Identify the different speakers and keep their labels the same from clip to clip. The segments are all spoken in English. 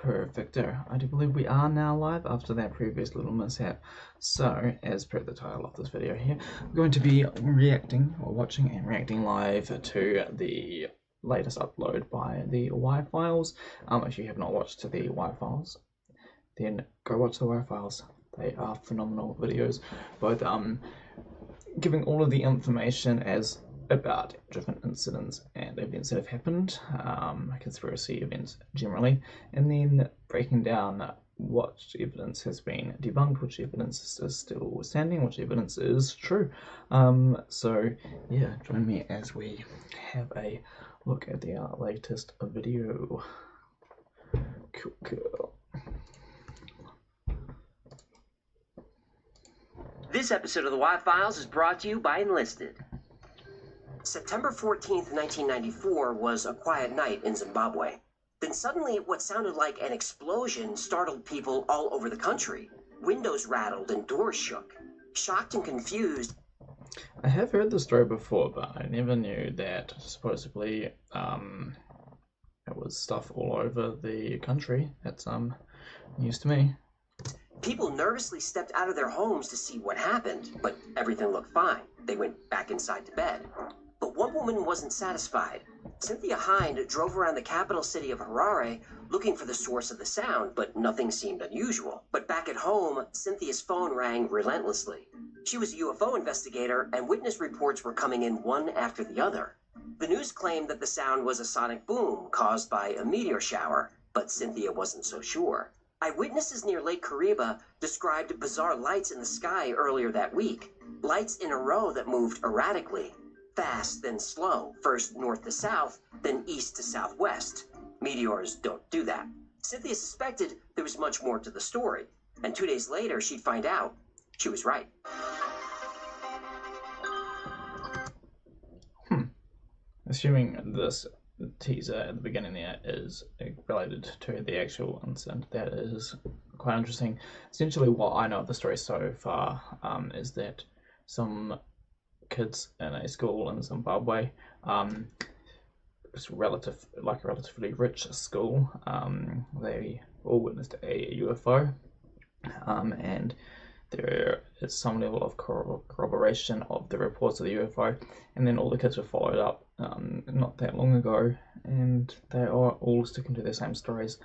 Speaker 1: Perfecto. I do believe we are now live after that previous little mishap. So, as per the title of this video here, we're going to be watching and reacting live to the latest upload by the Y Files. If you have not watched the Y Files, then go watch the Y Files. They are phenomenal videos, both giving all of the information about different incidents and events that have happened, conspiracy events generally, and then breaking down what evidence has been debunked, which evidence is still standing, which evidence is true. So yeah, join me as we have a look at the latest video. Cool.
Speaker 2: This episode of the Y Files is brought to you by Enlisted. September 14th, 1994 was a quiet night in Zimbabwe. Then suddenly, what sounded like an explosion startled people all over the country. Windows rattled and doors shook. Shocked and confused,
Speaker 1: I have heard the story before, but I never knew that supposedly it was stuff all over the country. That's news to me.
Speaker 2: People nervously stepped out of their homes to see what happened, but everything looked fine. They went back inside to bed. But one woman wasn't satisfied. Cynthia Hind drove around the capital city of Harare looking for the source of the sound, but nothing seemed unusual. But back at home, Cynthia's phone rang relentlessly. She was a UFO investigator, and witness reports were coming in one after the other. The news claimed that the sound was a sonic boom caused by a meteor shower, but Cynthia wasn't so sure. Eyewitnesses near Lake Kariba described bizarre lights in the sky earlier that week. Lights in a row that moved erratically. Fast, then slow. First north to south, then east to southwest. Meteors don't do that. Cynthia suspected there was much more to the story. And 2 days later, she'd find out. She was right.
Speaker 1: Assuming this teaser at the beginning there is related to the actual incident, that is quite interesting. Essentially, what I know of the story so far is that some kids in a school in Zimbabwe, it's a relatively rich school, they all witnessed a UFO, and there is some level of corroboration of the reports of the UFO, and then all the kids were followed up not that long ago, and they are all sticking to their same stories.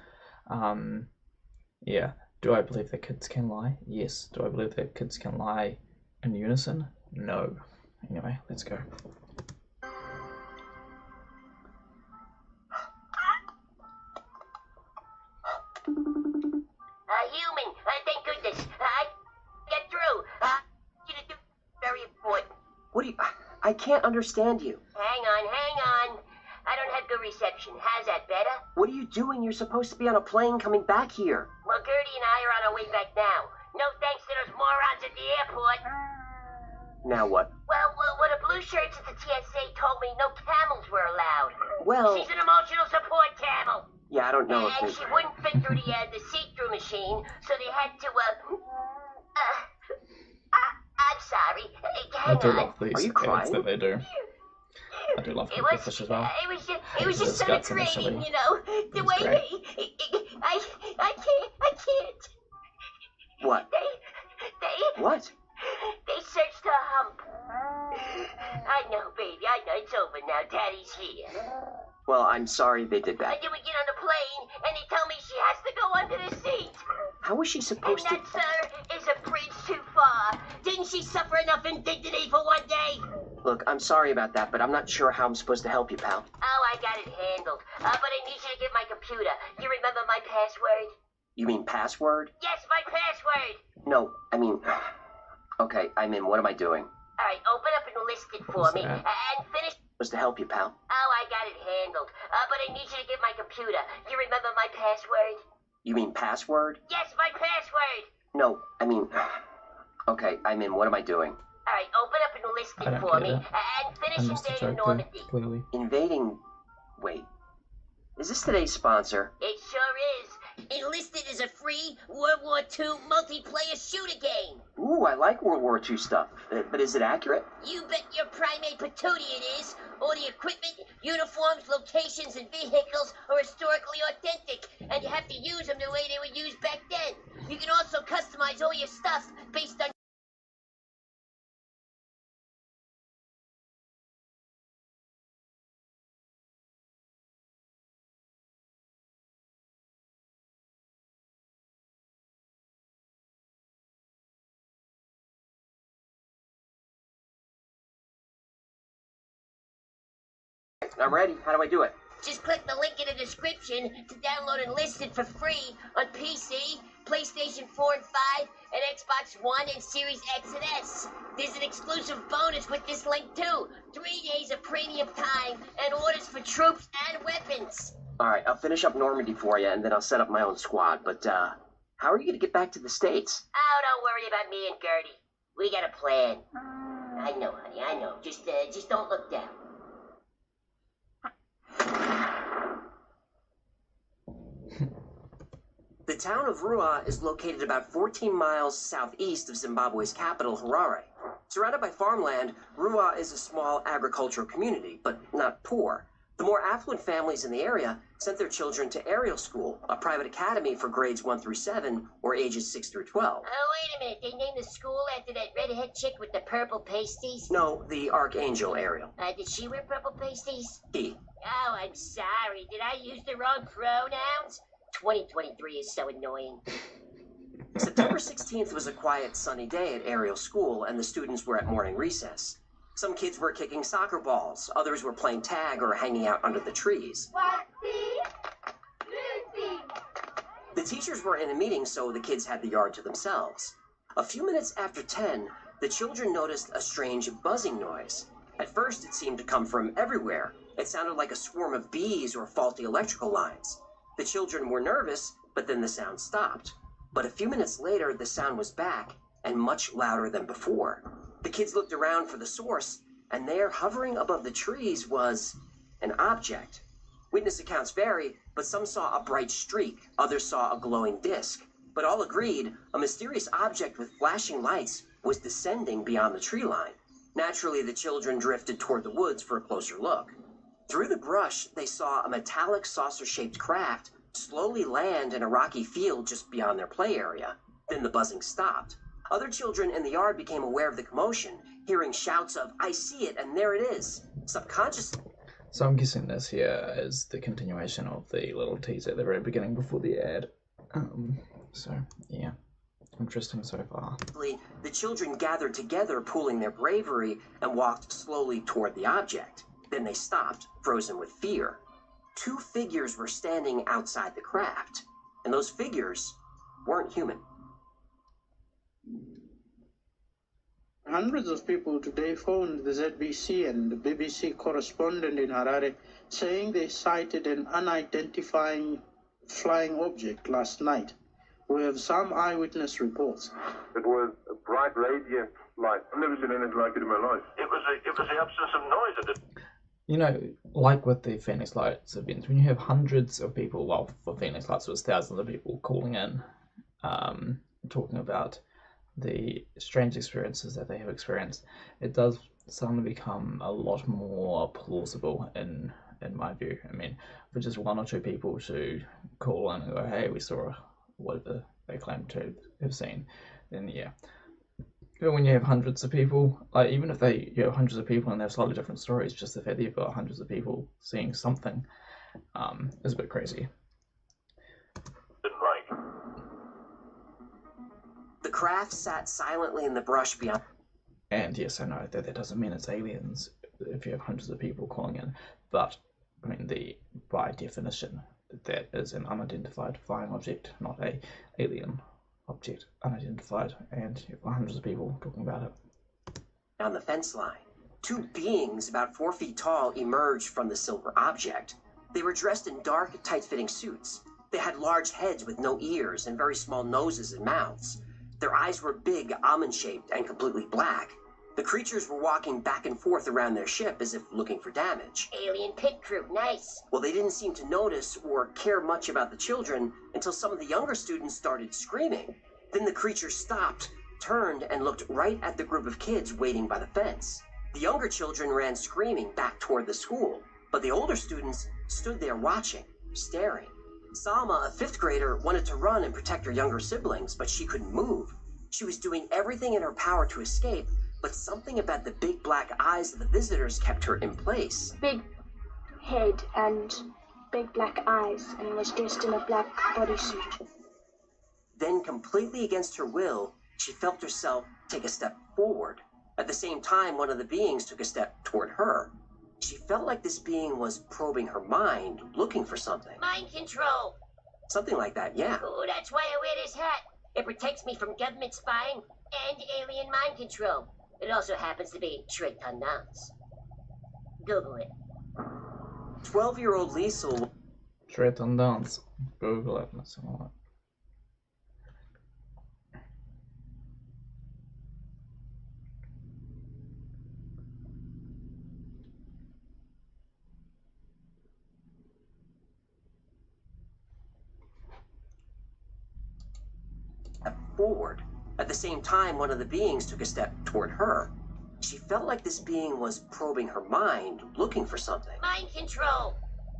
Speaker 1: Yeah, do I believe that kids can lie? Yes. Do I believe that kids can lie in unison? No. Anyway, let's go.
Speaker 3: Human, thank goodness. I get through. You to do very important.
Speaker 2: What do you... I can't understand you.
Speaker 3: Hang on. I don't have good reception. How's that better?
Speaker 2: What are you doing? You're supposed to be on a plane coming back here.
Speaker 3: Well, Gertie and I are on our way back now. No thanks to those morons at the airport.
Speaker 2: Now what?
Speaker 3: Well, when the blue shirts at the TSA told me no camels were allowed.
Speaker 2: Well...
Speaker 3: She's an emotional support camel.
Speaker 2: Yeah, I don't know
Speaker 3: And she wouldn't fit through the see-through machine, so they had to, I'm sorry.
Speaker 1: I do love
Speaker 2: Are
Speaker 1: these
Speaker 2: you
Speaker 1: edits
Speaker 2: crying?
Speaker 1: that they do. I do love the fish as well.
Speaker 3: It was just sort of grating, you know. The way
Speaker 1: great.
Speaker 3: I can't.
Speaker 2: What?
Speaker 3: They
Speaker 2: What?
Speaker 3: They searched her hump. I know, baby. I know. It's over now. Daddy's here.
Speaker 2: Well, I'm sorry they did
Speaker 3: And
Speaker 2: that.
Speaker 3: then we get on the plane, and they tell me she has to go under the seat.
Speaker 2: How was she
Speaker 3: And
Speaker 2: supposed to...
Speaker 3: that, sir, is a bridge too far. Didn't she suffer enough indignity for one day?
Speaker 2: Look, I'm sorry about that, but I'm not sure how I'm supposed to help you, pal.
Speaker 3: Oh, I got it handled. But I need you to get my computer. You remember my password?
Speaker 2: You mean password?
Speaker 3: Yes, my password.
Speaker 2: No, I mean... Okay, I'm in. What am I doing?
Speaker 3: All right, open up and list it for me. And finish...
Speaker 2: Supposed to help you, pal.
Speaker 3: Oh, I got it handled. But I need you to get my computer. You remember my password?
Speaker 2: You mean password?
Speaker 3: Yes, my password.
Speaker 2: No, I mean... Okay, I'm in. What am I doing?
Speaker 3: All right, open up and list
Speaker 1: I
Speaker 3: it
Speaker 1: don't
Speaker 3: for
Speaker 1: get
Speaker 3: me.
Speaker 1: it.
Speaker 3: And
Speaker 1: I
Speaker 3: finish
Speaker 1: missed the
Speaker 3: invading
Speaker 1: joke there,
Speaker 3: Normandy.
Speaker 1: clearly.
Speaker 2: Invading... Wait. Is this today's sponsor?
Speaker 3: It sure is. Enlisted is a free World War II multiplayer shooter game.
Speaker 2: Ooh, I like World War II stuff. But is it accurate?
Speaker 3: You bet your primate patootie it is. All the equipment, uniforms, locations, and vehicles are historically authentic. And you have to can use them the way they were used back then. You can also customize all your stuff based on...
Speaker 2: I'm ready. How do I do it?
Speaker 3: Just click the link in the description to download and list it for free on PC, PlayStation 4 and 5, and Xbox One and Series X and S. There's an exclusive bonus with this link too. 3 days of premium time and orders for troops and weapons.
Speaker 2: All right, I'll finish up Normandy for you, and then I'll set up my own squad. But, how are you going to get back to the States?
Speaker 3: Oh, don't worry about me and Gertie. We got a plan. I know, honey, I know. Just don't look down.
Speaker 2: The town of Rua is located about 14 miles southeast of Zimbabwe's capital, Harare. Surrounded by farmland, Rua is a small agricultural community, but not poor. The more affluent families in the area sent their children to Ariel School, a private academy for grades 1 through 7, or ages 6 through 12.
Speaker 3: Oh, wait a minute. They named the school after that redhead chick with the purple pasties?
Speaker 2: No, the Archangel Ariel.
Speaker 3: Did she wear purple pasties?
Speaker 2: He.
Speaker 3: Oh, I'm sorry. Did I use the wrong pronouns? 2023 is so annoying.
Speaker 2: September 16th was a quiet, sunny day at Ariel School, and the students were at morning recess. Some kids were kicking soccer balls, others were playing tag or hanging out under the trees. The teachers were in a meeting, so the kids had the yard to themselves. A few minutes after 10, the children noticed a strange buzzing noise. At first, it seemed to come from everywhere. It sounded like a swarm of bees or faulty electrical lines. The children were nervous, but then the sound stopped. But a few minutes later, the sound was back, and much louder than before. The kids looked around for the source, and there, hovering above the trees, was an object. Witness accounts vary, but some saw a bright streak, others saw a glowing disc. But all agreed a mysterious object with flashing lights was descending beyond the tree line. Naturally, the children drifted toward the woods for a closer look. Through the brush, they saw a metallic saucer-shaped craft slowly land in a rocky field just beyond their play area. Then the buzzing stopped. Other children in the yard became aware of the commotion, hearing shouts of, "I see it, and there it is." Subconsciously.
Speaker 1: So I'm guessing this here is the continuation of the little teaser at the very beginning before the ad. So, yeah. Interesting so far.
Speaker 2: The children gathered together, pooling their bravery, and walked slowly toward the object. Then they stopped, frozen with fear. 2 figures were standing outside the craft, and those figures weren't human.
Speaker 4: Hundreds of people today phoned the ZBC and the BBC correspondent in Harare saying they sighted an unidentified flying object last night. We have some eyewitness reports.
Speaker 5: It was a bright, radiant light. I've never seen anything like it in my life. It was the absence of noise at it.
Speaker 1: You know, like with the Phoenix Lights events, when you have hundreds of people, well, for Phoenix Lights it was thousands of people calling in, talking about the strange experiences that they have experienced, it does suddenly become a lot more plausible in my view. I mean, for just 1 or 2 people to call in and go, "Hey, we saw whatever they claim to have seen," then yeah. But when you have hundreds of people, like even if you have hundreds of people and they have slightly different stories, just the fact that you've got hundreds of people seeing something is a bit crazy.
Speaker 2: The craft sat silently in the brush beyond.
Speaker 1: And yes, I know that doesn't mean it's aliens if you have hundreds of people calling in, but I mean, by definition, that is an unidentified flying object, not a alien object, unidentified, and you've got hundreds of people talking about it.
Speaker 2: On the fence line, 2 beings about 4 feet tall emerged from the silver object. They were dressed in dark, tight-fitting suits. They had large heads with no ears and very small noses and mouths. Their eyes were big, almond-shaped, and completely black. The creatures were walking back and forth around their ship as if looking for damage.
Speaker 3: Alien pit crew, nice.
Speaker 2: Well, they didn't seem to notice or care much about the children until some of the younger students started screaming. Then the creatures stopped, turned, and looked right at the group of kids waiting by the fence. The younger children ran screaming back toward the school, but the older students stood there watching, staring. Salma, a 5th grader, wanted to run and protect her younger siblings, but she couldn't move. She was doing everything in her power to escape, but something about the big black eyes of the visitors kept her in place.
Speaker 6: Big head and big black eyes, and was dressed in a black bodysuit.
Speaker 2: Then, completely against her will, she felt herself take a step forward. At the same time, one of the beings took a step toward her. She felt like this being was probing her mind, looking for something.
Speaker 3: Mind control.
Speaker 2: Something like that, yeah.
Speaker 3: Oh, that's why I wear this hat. It protects me from government spying and alien mind control. It also happens to be très tendance. Google it.
Speaker 2: 12-year-old Liesel.
Speaker 1: Très tendance. Google it. Let's have a look.
Speaker 2: Forward. At the same time, one of the beings took a step toward her. She felt like this being was probing her mind, looking for something.
Speaker 3: Mind control.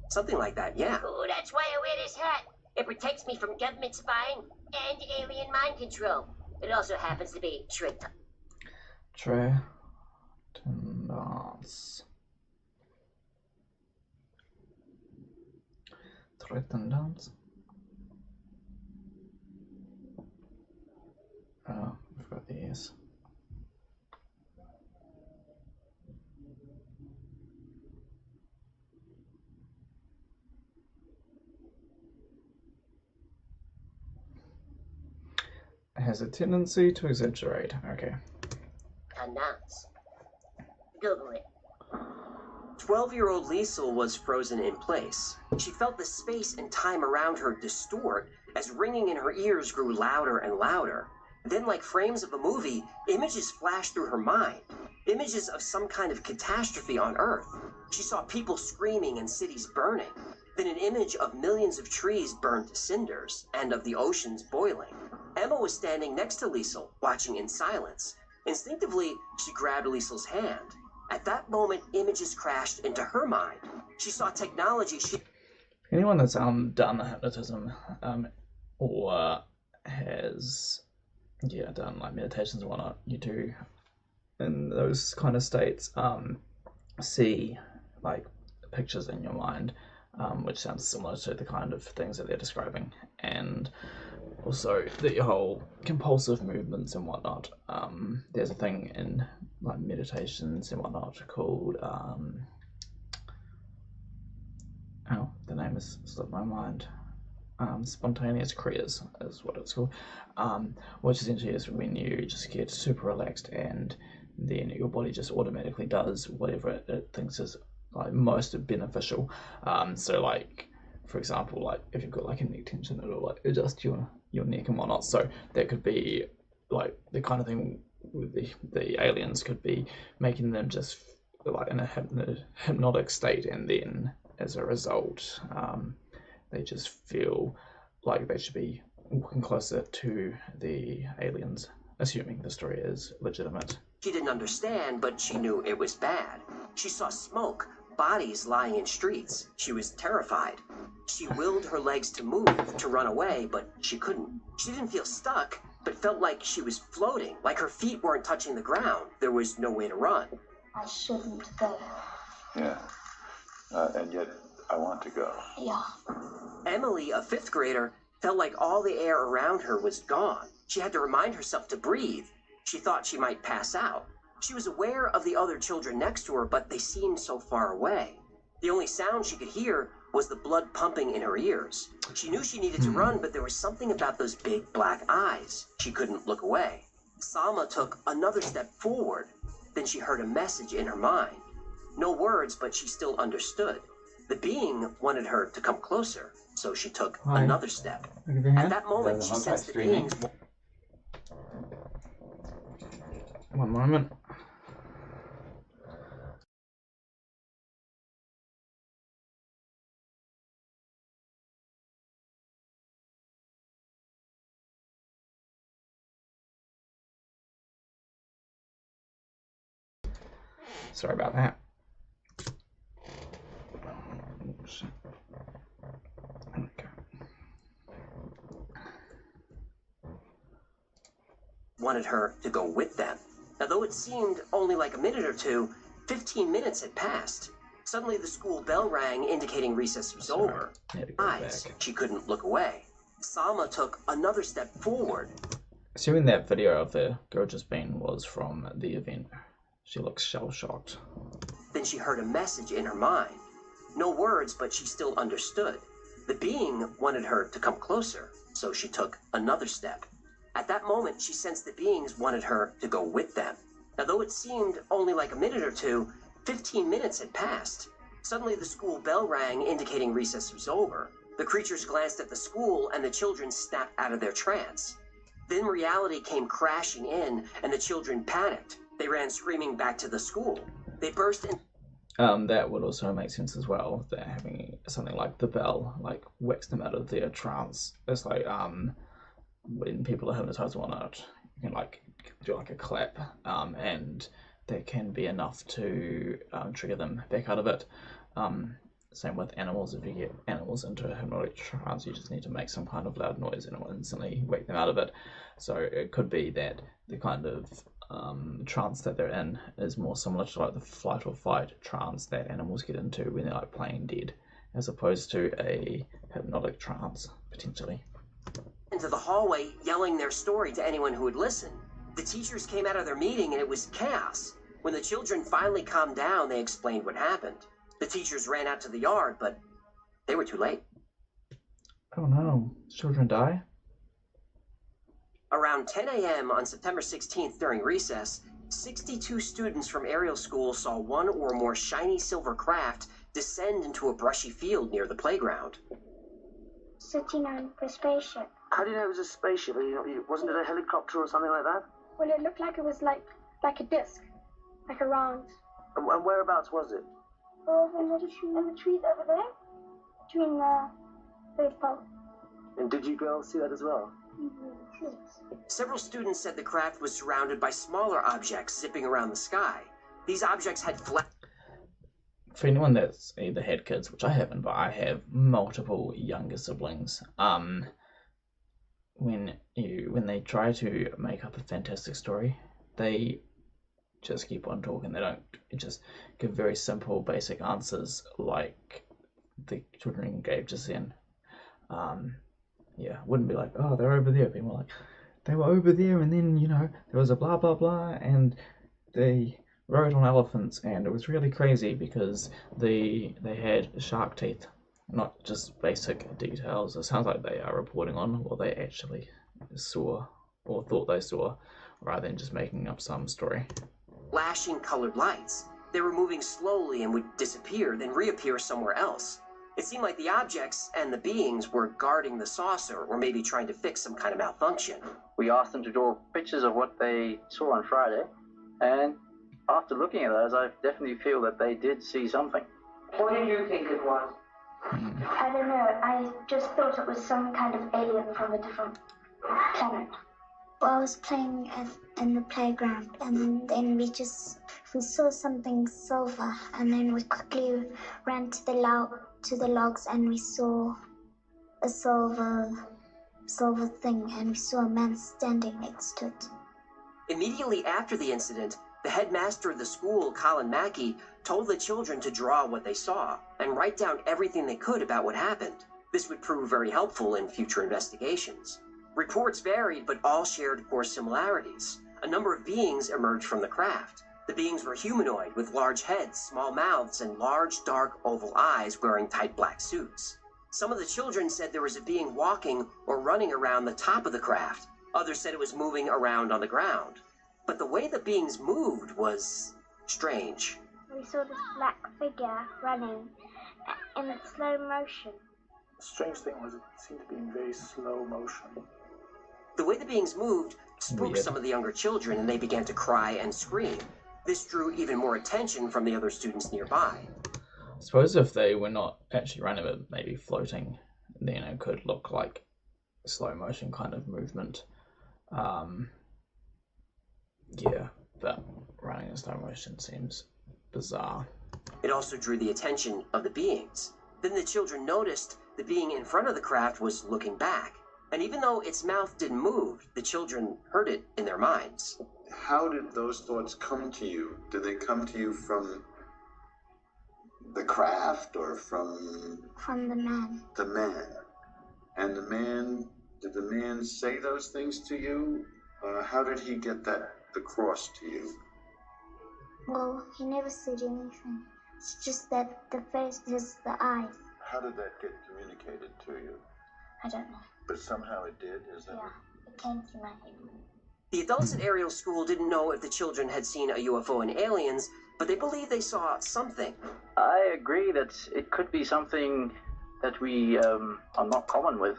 Speaker 2: Something like that, yeah.
Speaker 3: Oh, that's why I wear this hat. It protects me from government spying and alien mind control. It also happens to be très
Speaker 1: tendance. Très tendance. Oh, I've got these. Has a tendency to exaggerate. Okay.
Speaker 3: tendance. Google it.
Speaker 2: 12-year-old Liesel was frozen in place. She felt the space and time around her distort as ringing in her ears grew louder and louder. Then, like frames of a movie, images flashed through her mind. Images of some kind of catastrophe on Earth. She saw people screaming and cities burning. Then an image of millions of trees burned to cinders and of the oceans boiling. Emma was standing next to Liesel, watching in silence. Instinctively, she grabbed Liesel's hand. At that moment, images crashed into her mind. She saw technology
Speaker 1: Anyone that's done hypnotism or has done like meditations and whatnot, you do in those kind of states see like pictures in your mind, which sounds similar to the kind of things that they're describing, and also the whole compulsive movements and whatnot. There's a thing in like meditations and whatnot called the name has slipped my mind. Spontaneous kriyas is what it's called, which essentially is when you just get super relaxed and then your body just automatically does whatever it thinks is like most beneficial. So like, for example, like if you've got like a neck tension, it'll like adjust your neck and whatnot. So that could be like the kind of thing with the aliens could be making them just like in a hypnotic state, and then as a result they just feel like they should be walking closer to the aliens, assuming the story is legitimate.
Speaker 2: She didn't understand, but she knew it was bad. She saw smoke, bodies lying in streets. She was terrified. She willed her legs to move, to run away, but she couldn't. She didn't feel stuck, but felt like she was floating, like her feet weren't touching the ground. There was no way to run.
Speaker 6: I shouldn't go.
Speaker 7: Yeah. And yet, I want to go.
Speaker 6: Yeah.
Speaker 2: Emily, a 5th grader, felt like all the air around her was gone. She had to remind herself to breathe. She thought she might pass out. She was aware of the other children next to her, but they seemed so far away. The only sound she could hear was the blood pumping in her ears. She knew she needed to run, but there was something about those big black eyes. She couldn't look away. Salma took another step forward. Then she heard a message in her mind. No words, but she still understood. The being wanted her to come closer, so she took another step. At that moment, she sensed the beings.
Speaker 1: One moment. Sorry about that. Okay.
Speaker 2: wanted her to go with them. Now, though it seemed only like a minute or two, 15 minutes had passed. Suddenly, the school bell rang, indicating recess was over. Eyes, she couldn't look away. Salma took another step forward.
Speaker 1: Assuming that video of the girl just being was from the event, she looks shell-shocked.
Speaker 2: Then she heard a message in her mind. No words, but she still understood. The being wanted her to come closer, so she took another step. At that moment, she sensed the beings wanted her to go with them. Now, though it seemed only like a minute or two, 15 minutes had passed. Suddenly, the school bell rang, indicating recess was over. The creatures glanced at the school, and the children snapped out of their trance. Then reality came crashing in, and the children panicked. They ran screaming back to the school. They burst in.
Speaker 1: That would also make sense as well, that having something like the bell, like, whacks them out of their trance. It's like, when people are hypnotized or not, you can, like, do, like, a clap, and that can be enough to trigger them back out of it. Same with animals. If you get animals into a hypnotic trance, you just need to make some kind of loud noise and it will instantly wake them out of it. So it could be that the kind of trance that they're in is more similar to like the flight or fight trance that animals get into when they're like playing dead, as opposed to a hypnotic trance, potentially.
Speaker 2: Into the hallway, yelling their story to anyone who would listen. The teachers came out of their meeting and it was chaos. When the children finally calmed down, they explained what happened. The teachers ran out to the yard, but they were too late.
Speaker 1: Oh no, children die?
Speaker 2: Around 10 a.m. on September 16th during recess, 62 students from Ariel School saw one or more shiny silver craft descend into a brushy field near the playground.
Speaker 6: Sitting on the spaceship.
Speaker 8: How do you know it was a spaceship? Wasn't it a helicopter or something like that?
Speaker 6: Well, it looked like it was like a disc, like a round.
Speaker 8: And whereabouts was it?
Speaker 6: Over in the trees over there, between the third pole.
Speaker 8: And did you girls see that as well?
Speaker 2: Several students said the craft was surrounded by smaller objects zipping around the sky. These objects had flat.
Speaker 1: For anyone that's either had kids, which I haven't, but I have multiple younger siblings, when they try to make up a fantastic story, they just keep on talking. They don't just give very simple, basic answers like the children gave just then. Yeah, wouldn't be like, oh, they're over there. People like, they were over there, and then, you know, there was a blah, blah, blah, and they rode on elephants, and it was really crazy because they had shark teeth, not just basic details. It sounds like they are reporting on what they actually saw or thought they saw, rather than just making up some story.
Speaker 2: Flashing colored lights. They were moving slowly and would disappear, then reappear somewhere else. It seemed like the objects and the beings were guarding the saucer, or maybe trying to fix some kind of malfunction.
Speaker 8: We asked them to draw pictures of what they saw on Friday, and after looking at those, I definitely feel that they did see something.
Speaker 9: What did you think it was?
Speaker 6: I don't know. I just thought it was some kind of alien from a different planet.
Speaker 10: Well, I was playing in the playground, and then we saw something silver, and then we quickly ran to the logs, and we saw a silver thing, and we saw a man standing next to it.
Speaker 2: Immediately after the incident, the headmaster of the school, Colin Mackey, told the children to draw what they saw and write down everything they could about what happened. This would prove very helpful in future investigations. Reports varied, but all shared core similarities. A number of beings emerged from the craft. The beings were humanoid, with large heads, small mouths, and large, dark, oval eyes, wearing tight black suits. Some of the children said there was a being walking or running around the top of the craft. Others said it was moving around on the ground. But the way the beings moved was strange.
Speaker 6: We saw this black figure running in slow motion.
Speaker 7: The strange thing was it seemed to be in very slow motion.
Speaker 2: The way the beings moved spooked some of the younger children, and they began to cry and scream. This drew even more attention from the other students nearby.
Speaker 1: I suppose if they were not actually running but maybe floating, then it could look like a slow motion kind of movement. Yeah, but running in slow motion seems bizarre.
Speaker 2: It also drew the attention of the beings. Then the children noticed the being in front of the craft was looking back. And even though its mouth didn't move, the children heard it in their minds.
Speaker 7: How did those thoughts come to you? Did they come to you from the craft or from...
Speaker 10: From the man.
Speaker 7: The man. And the man, did the man say those things to you? How did he get that across to you?
Speaker 10: Well, he never said anything. It's just that the face is the eyes.
Speaker 7: How did that get communicated to you?
Speaker 10: I don't know.
Speaker 7: But somehow it did, is that?
Speaker 10: Yeah, it came through my head.
Speaker 2: The adults at Ariel School didn't know if the children had seen a UFO and aliens, but they believed they saw something.
Speaker 8: I agree that it could be something that we are not common with.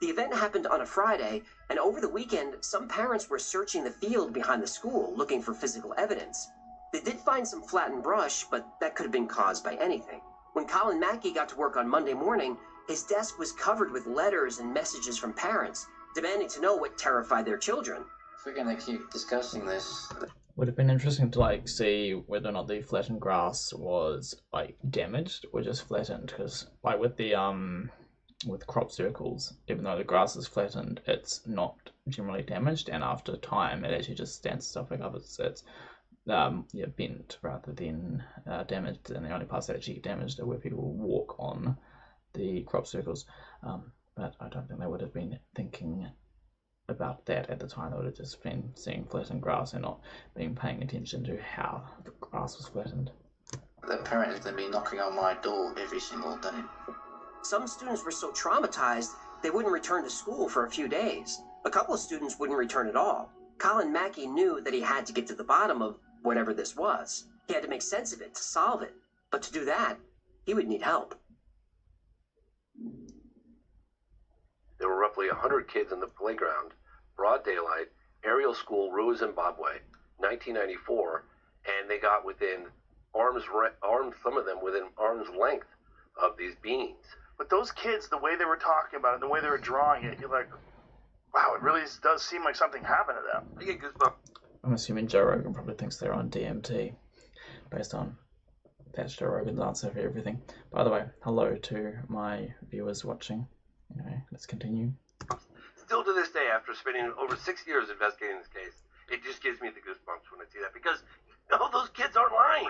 Speaker 2: The event happened on a Friday, and over the weekend, some parents were searching the field behind the school looking for physical evidence. They did find some flattened brush, but that could have been caused by anything. When Colin Mackey got to work on Monday morning, his desk was covered with letters and messages from parents, demanding to know what terrified their children.
Speaker 11: If we're going to keep discussing this...
Speaker 1: Would have been interesting to see whether or not the flattened grass was damaged or just flattened, because with the with crop circles, even though the grass is flattened, it's not generally damaged, and after time it actually just stands itself back up. It's bent rather than damaged, and the only parts that actually get damaged are where people walk on the crop circles. But I don't think they would have been thinking about that at the time. They would have just been seeing flattened grass and not been paying attention to how the grass was flattened.
Speaker 11: The parent is going to be knocking on my door every single day.
Speaker 2: Some students were so traumatized they wouldn't return to school for a few days. A couple of students wouldn't return at all. Colin Mackey knew that he had to get to the bottom of whatever this was. He had to make sense of it to solve it. But to do that, he would need help.
Speaker 12: There were roughly 100 kids in the playground, broad daylight, Ariel School, Rua, Zimbabwe, 1994, and they got within some of them within arm's length of these beings.
Speaker 13: But those kids, the way they were talking about it, the way they were drawing it, you're like, wow, it really does seem like something happened to them.
Speaker 12: I get goosebumps.
Speaker 1: I'm assuming Joe Rogan probably thinks they're on DMT, based on that's Joe Rogan's answer for everything. By the way, hello to my viewers watching. Anyway, let's continue.
Speaker 12: Still to this day, after spending over 6 years investigating this case, it just gives me the goosebumps when I see that, because those kids aren't lying.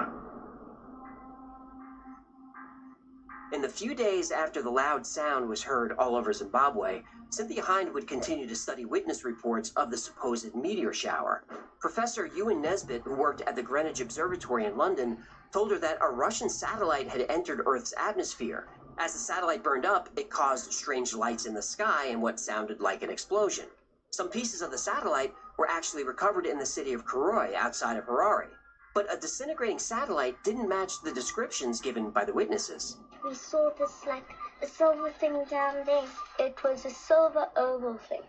Speaker 2: In the few days after the loud sound was heard all over Zimbabwe, Cynthia Hind would continue to study witness reports of the supposed meteor shower. Professor Ewan Nesbitt, who worked at the Greenwich Observatory in London, told her that a Russian satellite had entered Earth's atmosphere. As the satellite burned up, it caused strange lights in the sky and what sounded like an explosion. Some pieces of the satellite were actually recovered in the city of Karoi outside of Harare. But a disintegrating satellite didn't match the descriptions given by the witnesses.
Speaker 10: We saw this a silver thing down there.
Speaker 6: It was a silver oval thing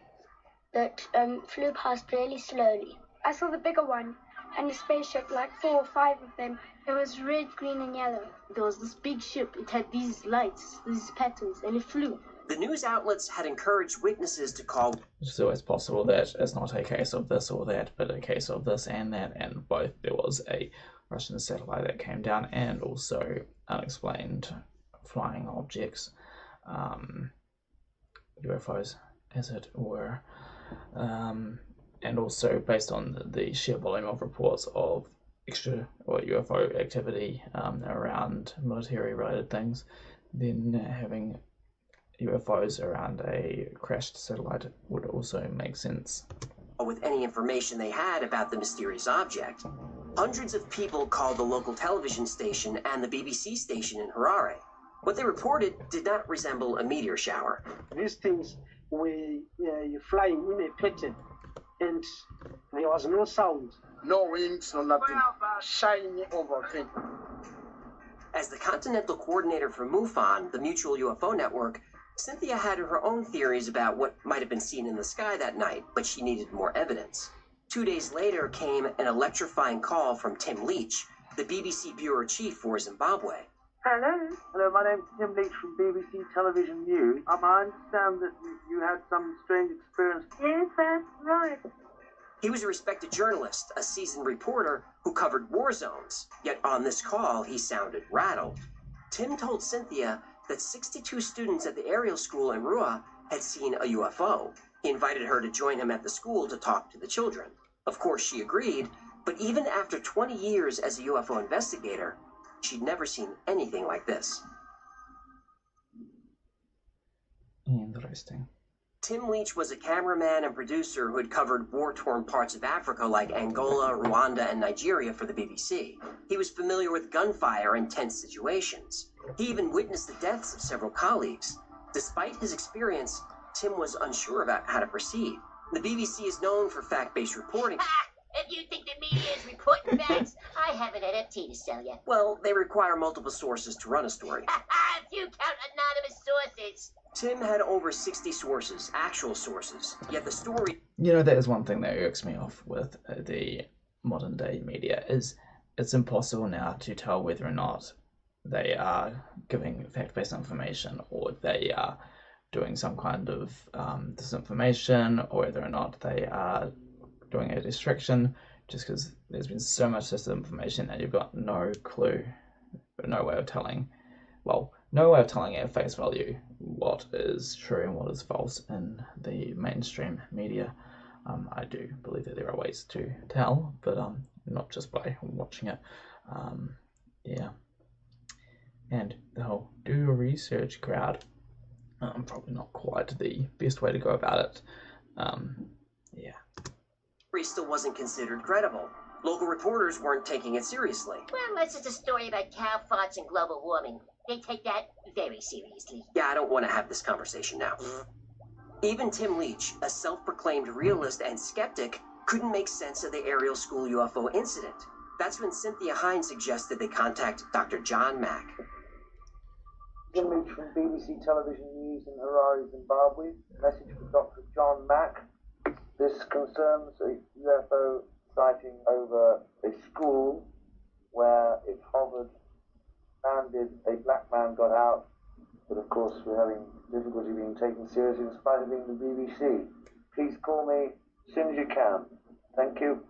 Speaker 6: that flew past really slowly.
Speaker 14: I saw the bigger one and a spaceship, like 4 or 5 of them. It was red, green, and yellow.
Speaker 15: There was this big ship. It had these lights, these patterns, and it flew.
Speaker 2: The news outlets had encouraged witnesses to call.
Speaker 1: It's always possible that it's not a case of this or that, but a case of this and that, and both. There was a Russian satellite that came down, and also unexplained flying objects, UFOs, as it were, and also based on the sheer volume of reports of extra or UFO activity around military-related things, then having UFOs around a crashed satellite would also make sense.
Speaker 2: With any information they had about the mysterious object. Hundreds of people called the local television station and the BBC station in Harare. What they reported did not resemble a meteor shower.
Speaker 16: These things were flying in a pattern, and there was no sound. No wings, no nothing. Shining over thing.
Speaker 2: As the Continental Coordinator for MUFON, the Mutual UFO Network, Cynthia had her own theories about what might have been seen in the sky that night, but she needed more evidence. 2 days later came an electrifying call from Tim Leach, the BBC Bureau Chief for Zimbabwe.
Speaker 17: Hello. Hello, my name's Tim Leach from BBC Television News. I understand that you had some strange experience.
Speaker 6: Yes, that's right.
Speaker 2: He was a respected journalist, a seasoned reporter who covered war zones. Yet on this call, he sounded rattled. Tim told Cynthia that 62 students at the Ariel School in Rua had seen a UFO. He invited her to join him at the school to talk to the children. Of course, she agreed, but even after 20 years as a UFO investigator, she'd never seen anything like this.
Speaker 1: Interesting.
Speaker 2: Tim Leach was a cameraman and producer who had covered war-torn parts of Africa like Angola, Rwanda, and Nigeria for the BBC. He was familiar with gunfire and tense situations. He even witnessed the deaths of several colleagues. Despite his experience, Tim was unsure about how to proceed. The BBC is known for fact-based reporting.
Speaker 3: If you think the media is reporting facts, I have an NFT to sell you.
Speaker 2: Well, they require multiple sources to run a story.
Speaker 3: If you count anonymous sources.
Speaker 2: Tim had over 60 sources, actual sources, yet the story...
Speaker 1: You know, that is one thing that irks me off with the modern day media, is it's impossible now to tell whether or not they are giving fact-based information or they are doing some kind of disinformation, or whether or not they are doing a distraction, just because there's been so much disinformation and you've got no clue, no way of telling, well, no way of telling at face value what is true and what is false in the mainstream media. I do believe that there are ways to tell, but not just by watching it. Yeah. And the whole do your research crowd, probably not quite the best way to go about it. Yeah.
Speaker 2: Still wasn't considered credible. Local reporters weren't taking it seriously.
Speaker 3: Well, unless it's a story about cow farts and global warming. They take that very seriously.
Speaker 2: Yeah, I don't want to have this conversation now. Even Tim Leach, a self-proclaimed realist and skeptic, couldn't make sense of the Ariel School UFO incident. That's when Cynthia Hines suggested they contact Dr. John Mack.
Speaker 17: Tim Leach from BBC Television News in Harare, Zimbabwe. Message for Dr. John Mack. This concerns a UFO sighting over a school where it hovered, landed, a black man got out, but of course we're having difficulty being taken seriously in spite of being the BBC. Please call me as soon as you can. Thank you.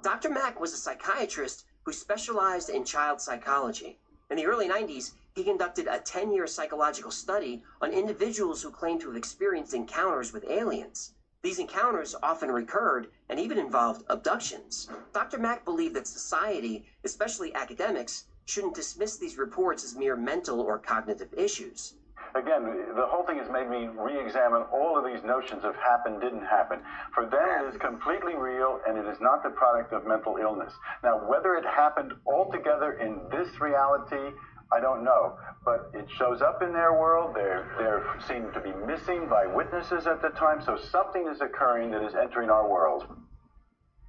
Speaker 2: Dr. Mack was a psychiatrist who specialized in child psychology. In the early 90s, he conducted a 10-year psychological study on individuals who claimed to have experienced encounters with aliens. These encounters often recurred and even involved abductions. Dr. Mack believed that society, especially academics, shouldn't dismiss these reports as mere mental or cognitive issues.
Speaker 7: Again, the whole thing has made me re-examine all of these notions of happen, didn't happen. For them, it is completely real, and it is not the product of mental illness. Now, whether it happened altogether in this reality, I don't know, but it shows up in their world. They're seen to be missing by witnesses at the time, so something is occurring that is entering our world.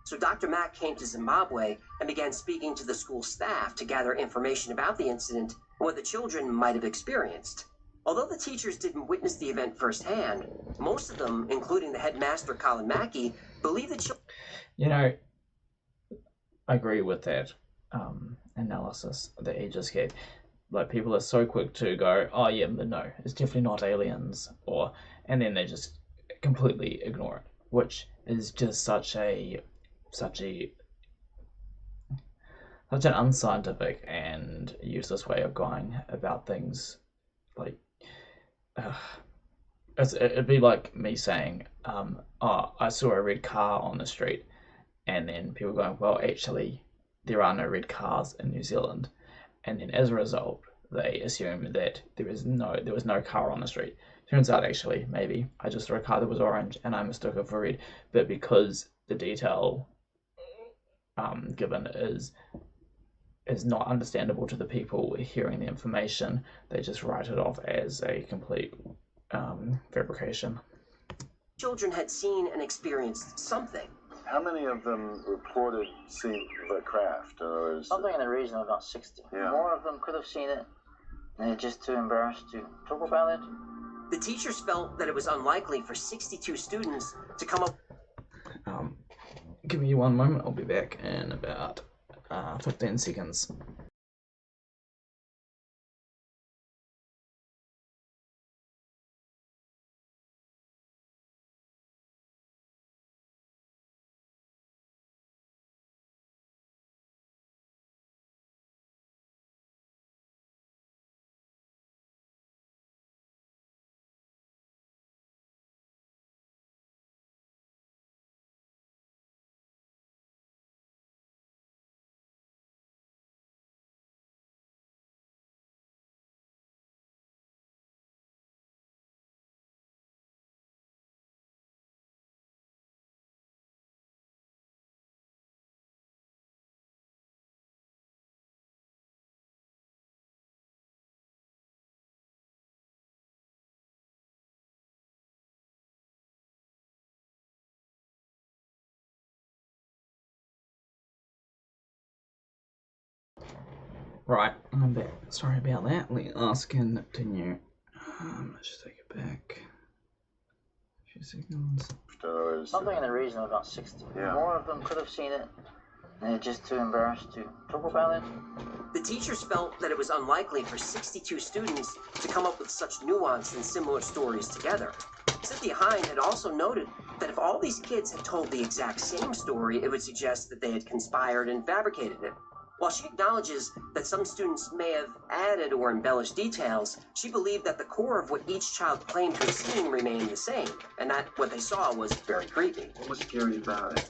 Speaker 2: So Dr. Mack came to Zimbabwe and began speaking to the school staff to gather information about the incident and what the children might have experienced. Although the teachers didn't witness the event firsthand, most of them, including the headmaster Colin Mackey, believe the children...
Speaker 1: You know, I agree with that analysis that he just gave. Like, people are so quick to go, oh yeah, but no, it's definitely not aliens, and then they just completely ignore it, which is just such an unscientific and useless way of going about things. Like, it'd be like me saying, oh, I saw a red car on the street, and then people going, well, actually, there are no red cars in New Zealand. And then as a result, they assume that there was no car on the street. Turns out, actually, maybe I just saw a car that was orange and I mistook it for red. But because the detail given is not understandable to the people hearing the information, they just write it off as a complete fabrication.
Speaker 2: Children had seen and experienced something.
Speaker 7: How many of them reported seeing the craft?
Speaker 8: Something in the region of about 60.
Speaker 7: Yeah.
Speaker 8: More of them could have seen it, and they're just too embarrassed to talk about it.
Speaker 2: The teachers felt that it was unlikely for 62 students to come up...
Speaker 1: Give me one moment, I'll be back in about 15 seconds. Right, I'm back. Sorry about that. Let us continue. Let's just take it back. A few seconds.
Speaker 8: Something in the region of about 60.
Speaker 12: Yeah.
Speaker 8: More of them could have seen it. They're just too embarrassed to talk about it.
Speaker 2: The teachers felt that it was unlikely for 62 students to come up with such nuanced and similar stories together. Cynthia Hind had also noted that if all these kids had told the exact same story, it would suggest that they had conspired and fabricated it. While she acknowledges that some students may have added or embellished details, she believed that the core of what each child claimed to have seen remained the same, and that what they saw was very creepy.
Speaker 12: What was scary about it?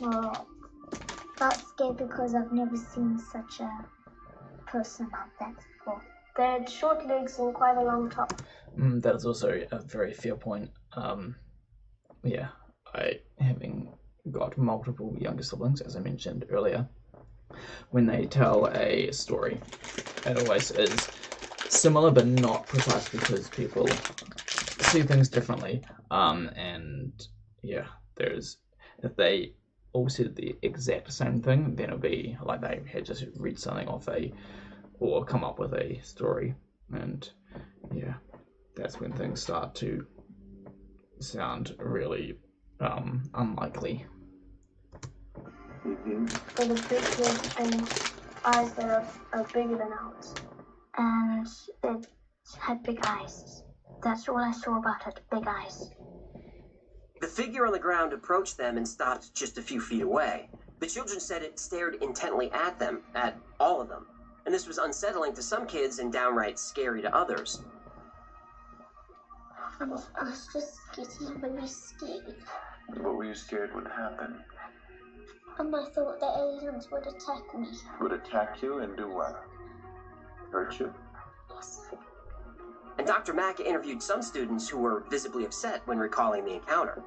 Speaker 10: Well, I got scared because I've never seen such a person like that before.
Speaker 14: They had short legs and quite a long top.
Speaker 1: That is also a very fair point. Yeah, having got multiple younger siblings, as I mentioned earlier, when they tell a story, it always is similar but not precise because people see things differently. And yeah, if they all said the exact same thing, then it'll be like they had just read something off or come up with a story, and yeah, that's when things start to sound really unlikely.
Speaker 14: For the big kids and eyes that are bigger than ours.
Speaker 10: And it had big eyes. That's all I saw about it, big eyes.
Speaker 2: The figure on the ground approached them and stopped just a few feet away. The children said it stared intently at them, at all of them, and this was unsettling to some kids and downright scary to others.
Speaker 10: I was just getting really scared.
Speaker 12: What were you scared would happen?
Speaker 10: And I thought the aliens would attack me.
Speaker 12: Would attack you and do what? Hurt you?
Speaker 10: Yes.
Speaker 2: And Dr. Mack interviewed some students who were visibly upset when recalling the encounter.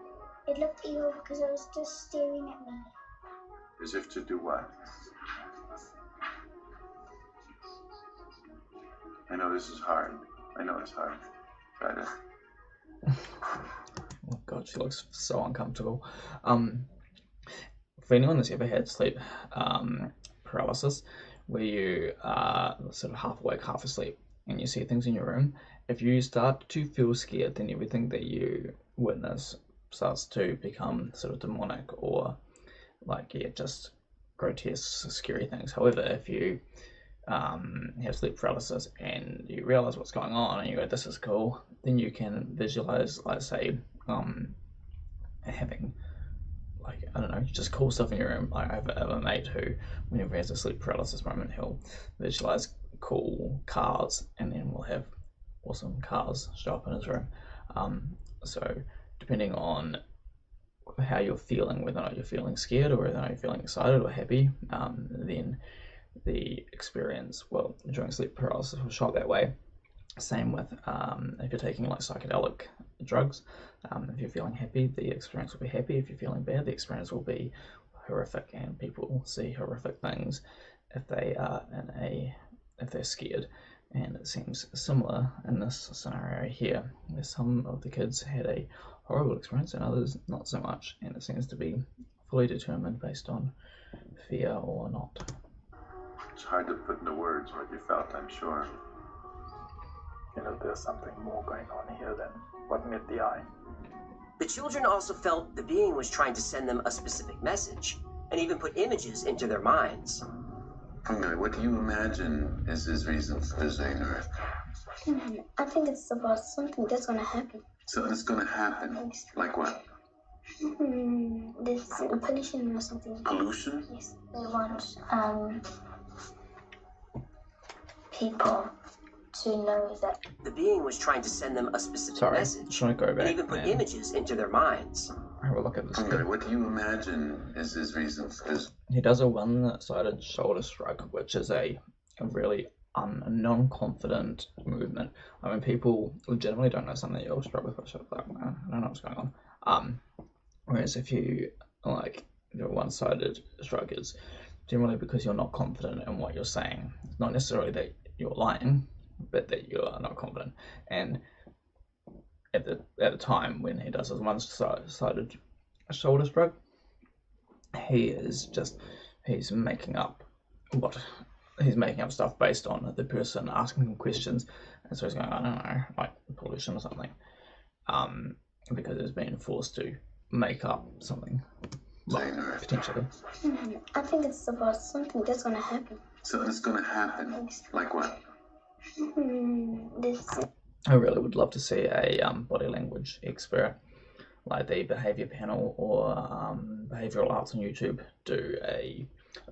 Speaker 10: It looked evil because it was just staring at me.
Speaker 12: As if to do what? I know this is hard. I know it's hard. Try to.
Speaker 1: Oh god, she looks so uncomfortable. For anyone that's ever had sleep paralysis, where you are sort of half awake, half asleep, and you see things in your room, if you start to feel scared, then everything that you witness starts to become sort of demonic or like, yeah, just grotesque, scary things. However, if you have sleep paralysis and you realize what's going on and you go, this is cool, then you can visualize, like, say, having, like, I don't know, just cool stuff in your room. Like, I have a mate who, whenever he has a sleep paralysis moment, he'll visualize cool cars, and then we'll have awesome cars show up in his room. So depending on how you're feeling, whether or not you're feeling scared or whether or not you're feeling excited or happy, then the experience, well, during sleep paralysis will show up that way. Same with if you're taking like psychedelic drugs. If you're feeling happy, the experience will be happy. If you're feeling bad, the experience will be horrific, and people see horrific things if they are if they're scared. And it seems similar in this scenario here, where some of the kids had a horrible experience and others not so much, and it seems to be fully determined based on fear or not.
Speaker 12: It's hard to put into words what you felt, I'm sure.
Speaker 18: You know, there's something more going on here than what met the eye.
Speaker 2: The children also felt the being was trying to send them a specific message, and even put images into their minds.
Speaker 12: Okay, what do you imagine is his reason for visiting Earth?
Speaker 14: I think it's about something that's gonna happen.
Speaker 12: So it's gonna happen? Like what?
Speaker 14: There's pollution or something.
Speaker 12: Pollution?
Speaker 14: Yes, they want people to know that
Speaker 2: the being was trying to send them a specific message,
Speaker 1: go back
Speaker 2: and even put images into their minds.
Speaker 1: Have a look at this.
Speaker 12: Okay, what do you imagine is his reason for this?
Speaker 1: He does a one-sided shoulder shrug, which is a really non-confident movement. I mean, people legitimately don't know something, you'll shrug with a shoulder like, I don't know what's going on. Whereas if you, like, the one-sided shrug is generally because you're not confident in what you're saying. It's not necessarily that you're lying, but that you are not confident. And at the time when he does his one-sided shoulder shrug, he's making up what he's making up stuff based on the person asking him questions, and so he's going, I don't know, like pollution or something, because he's been forced to make up something, potentially.
Speaker 6: I think it's about something that's gonna happen.
Speaker 19: So it's gonna happen? Like what?
Speaker 1: I really would love to see a body language expert, like the behavior panel or behavioral arts on YouTube, do a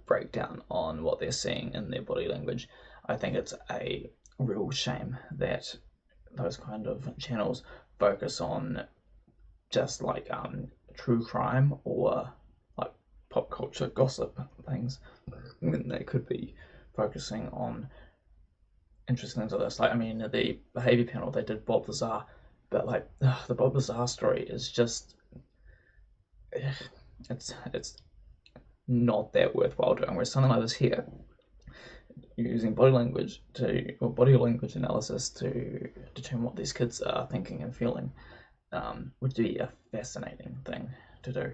Speaker 1: breakdown on what they're seeing in their body language. I think it's a real shame that those kind of channels focus on just like true crime or like pop culture gossip things, when they could be focusing on interesting things like this. Like, I mean, the behavior panel, they did Bob Lazar, but like the Bob Lazar story is just, it's not that worthwhile doing. Whereas something like this here, using body language analysis to determine what these kids are thinking and feeling, would be a fascinating thing to do.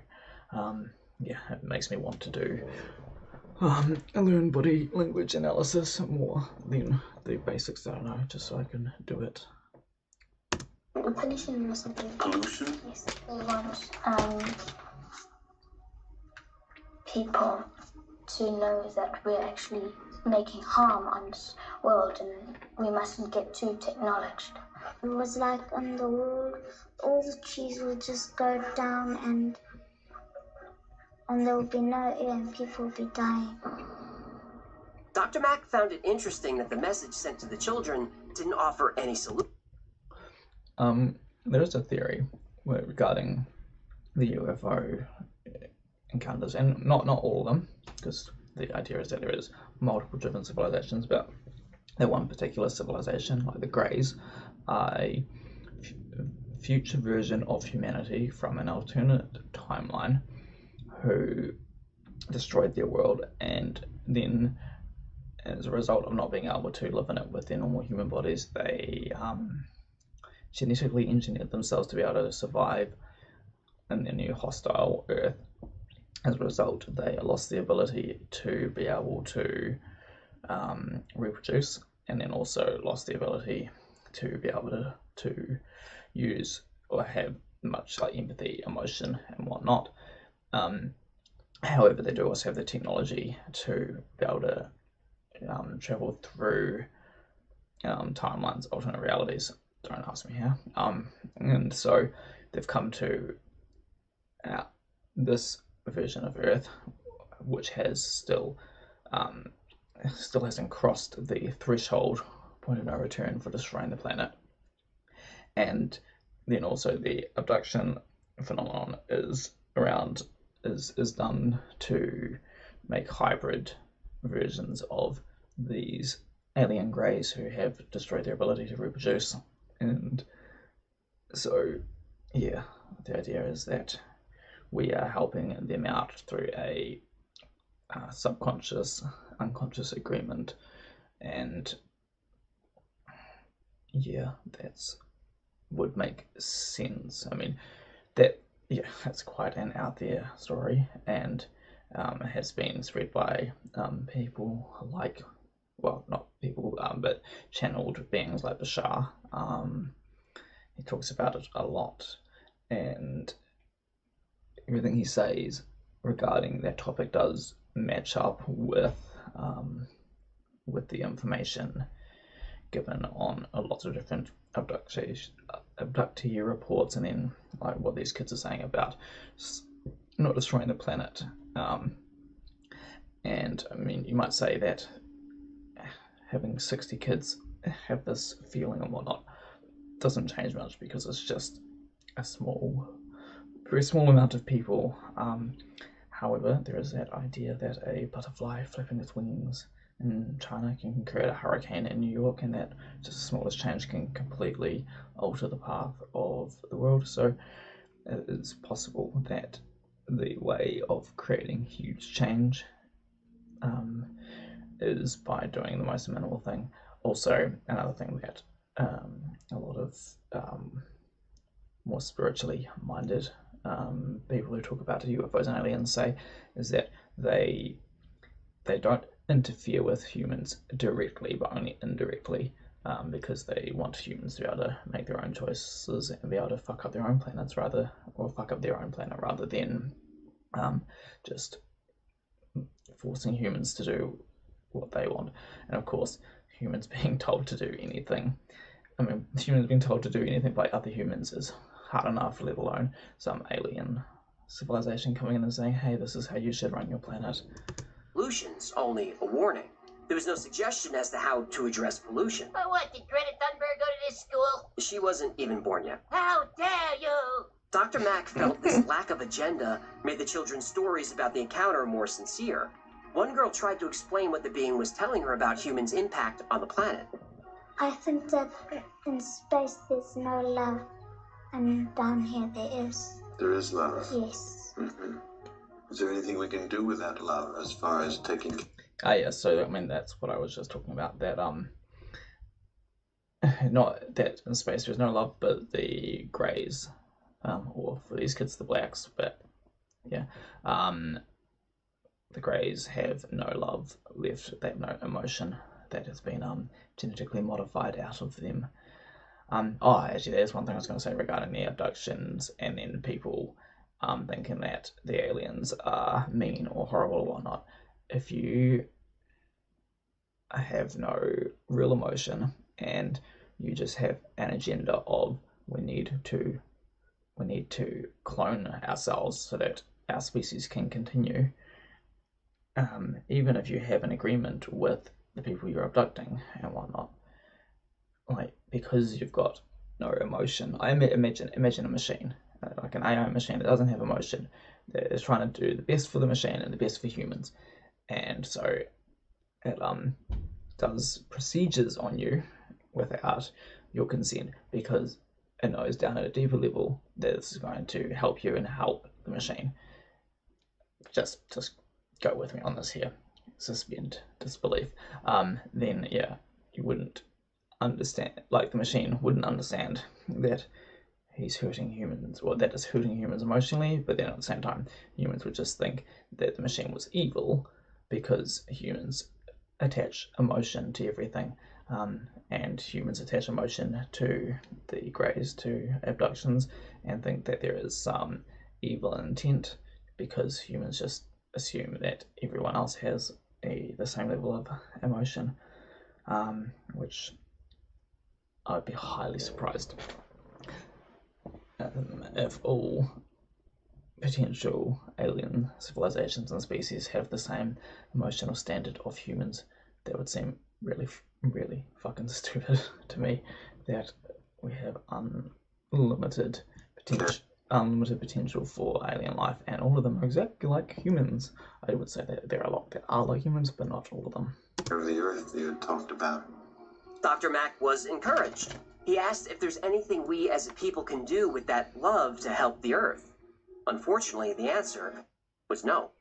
Speaker 1: Yeah, it makes me want to do learn body language analysis more than the basics that I know, just so I can do it.
Speaker 6: Pollution or something.
Speaker 19: Pollution?
Speaker 6: Yes, they want people to know that we're actually making harm on this world, and we mustn't get too technologized.
Speaker 10: It was like in the world, all the trees would just go down and there would be no air and people would be dying.
Speaker 2: Dr. Mack found it interesting that the message sent to the children didn't offer any solution.
Speaker 1: There's a theory regarding the UFO encounters, and not all of them, because the idea is that there is multiple different civilizations, but that one particular civilization, like the Greys, are a future version of humanity from an alternate timeline who destroyed their world, and then as a result of not being able to live in it with their normal human bodies, they genetically engineered themselves to be able to survive in their new hostile Earth. As a result, they lost the ability to be able to reproduce, and then also lost the ability to be able to use or have much like empathy, emotion, and whatnot. However, they do also have the technology to be able to travel through timelines, alternate realities. Don't ask me how. And so they've come to this version of Earth, which has still hasn't crossed the threshold point of no return for destroying the planet. And then also the abduction phenomenon is done to make hybrid versions of these alien greys who have destroyed their ability to reproduce. And so, yeah, the idea is that we are helping them out through a subconscious, unconscious agreement. And yeah, that's would make sense. I mean, that's quite an out there story, and it has been spread by people like, well, not people, but channeled beings like Bashar. He talks about it a lot, and everything he says regarding that topic does match up with the information given on a lot of different abductee reports, and then like what these kids are saying about not destroying the planet. And I mean, you might say that having 60 kids have this feeling and whatnot doesn't change much, because it's just a very small amount of people. However, there is that idea that a butterfly flapping its wings in China can create a hurricane in New York, and that just the smallest change can completely alter the path of the world. So it is possible that the way of creating huge change is by doing the most minimal thing. Also, another thing that a lot of more spiritually minded people who talk about UFOs and aliens say is that they don't interfere with humans directly, but only indirectly, because they want humans to be able to make their own choices and be able to fuck up their own planets rather than just forcing humans to do what they want. And of course, humans being told to do anything, humans being told to do anything by other humans is hard enough, let alone some alien civilization coming in and saying, hey, this is how you should run your planet.
Speaker 2: Pollution's only a warning. There was no suggestion as to how to address pollution.
Speaker 3: Oh, what, did Greta Thunberg go to this school?
Speaker 2: She wasn't even born yet.
Speaker 3: How dare you!
Speaker 2: Dr. Mack felt this lack of agenda made the children's stories about the encounter more sincere. One girl tried to explain what the being was telling her about humans' impact on the planet.
Speaker 10: I think that in space there's no love, and down here there is.
Speaker 19: There is love.
Speaker 10: Yes.
Speaker 19: Mm-hmm. Is there anything we can do with that love as far as taking...
Speaker 1: Yes, so that's what I was just talking about, that not that in space there's no love, but the greys, or for these kids the blacks, but yeah, the greys have no love left, they have no emotion that has been genetically modified out of them. Actually there's one thing I was going to say regarding the abductions and then people thinking that the aliens are mean or horrible or whatnot. If you have no real emotion and you just have an agenda of we need to clone ourselves so that our species can continue, even if you have an agreement with the people you're abducting and whatnot, because you've got no emotion. Imagine a machine, like an AI machine that doesn't have emotion, that is trying to do the best for the machine and the best for humans. And so it does procedures on you without your consent because it knows down at a deeper level that this is going to help you and help the machine. Just go with me on this here. Suspend disbelief. Then yeah, you wouldn't understand, the machine wouldn't understand that he's hurting humans, or that is hurting humans emotionally, but then at the same time humans would just think that the machine was evil because humans attach emotion to everything, and humans attach emotion to the greys, to abductions, and think that there is some evil intent because humans just assume that everyone else has the same level of emotion, which I would be highly surprised if all potential alien civilizations and species have the same emotional standard of humans. That would seem really, really fucking stupid to me, that we have unlimited potential for alien life, and all of them are exactly like humans. I would say that there are a lot that are like humans, but not all of them.
Speaker 19: Of the Earth you had talked about.
Speaker 2: Dr. Mack was encouraged. He asked if there's anything we as a people can do with that love to help the Earth. Unfortunately, the answer was no.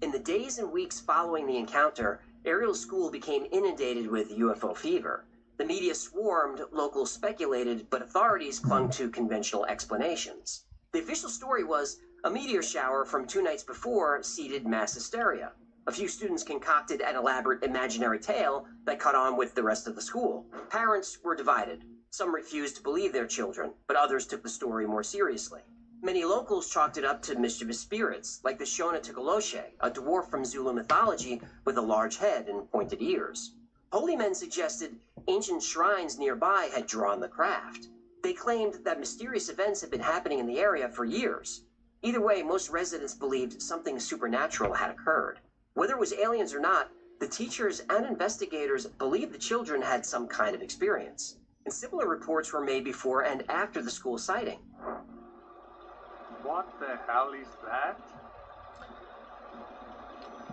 Speaker 2: In the days and weeks following the encounter, Ariel's school became inundated with UFO fever. The media swarmed, locals speculated, but authorities clung to conventional explanations. The official story was a meteor shower from 2 nights before seeded mass hysteria. A few students concocted an elaborate imaginary tale that caught on with the rest of the school. Parents were divided. Some refused to believe their children, but others took the story more seriously. Many locals chalked it up to mischievous spirits, like the Shona Tukuloshe, a dwarf from Zulu mythology with a large head and pointed ears. Holy men suggested ancient shrines nearby had drawn the craft. They claimed that mysterious events had been happening in the area for years. Either way, most residents believed something supernatural had occurred. Whether it was aliens or not, the teachers and investigators believed the children had some kind of experience. And similar reports were made before and after the school sighting.
Speaker 18: What the hell is that?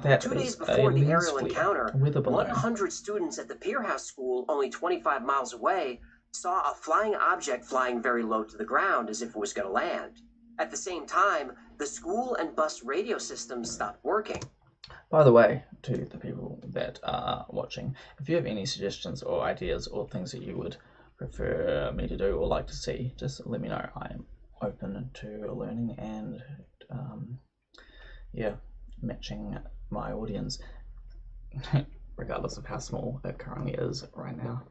Speaker 1: That
Speaker 2: 2 days
Speaker 1: is
Speaker 2: before the
Speaker 1: aliens
Speaker 2: aerial
Speaker 1: with
Speaker 2: encounter,
Speaker 1: a balloon.
Speaker 2: 100 students at the Pier House School, only 25 miles away, saw a flying object flying very low to the ground as if it was going to land. At the same time, the school and bus radio systems stopped working.
Speaker 1: By the way, to the people that are watching, if you have any suggestions or ideas or things that you would prefer me to do or like to see, just let me know. I am open to learning and yeah, matching my audience, regardless of how small it currently is right now.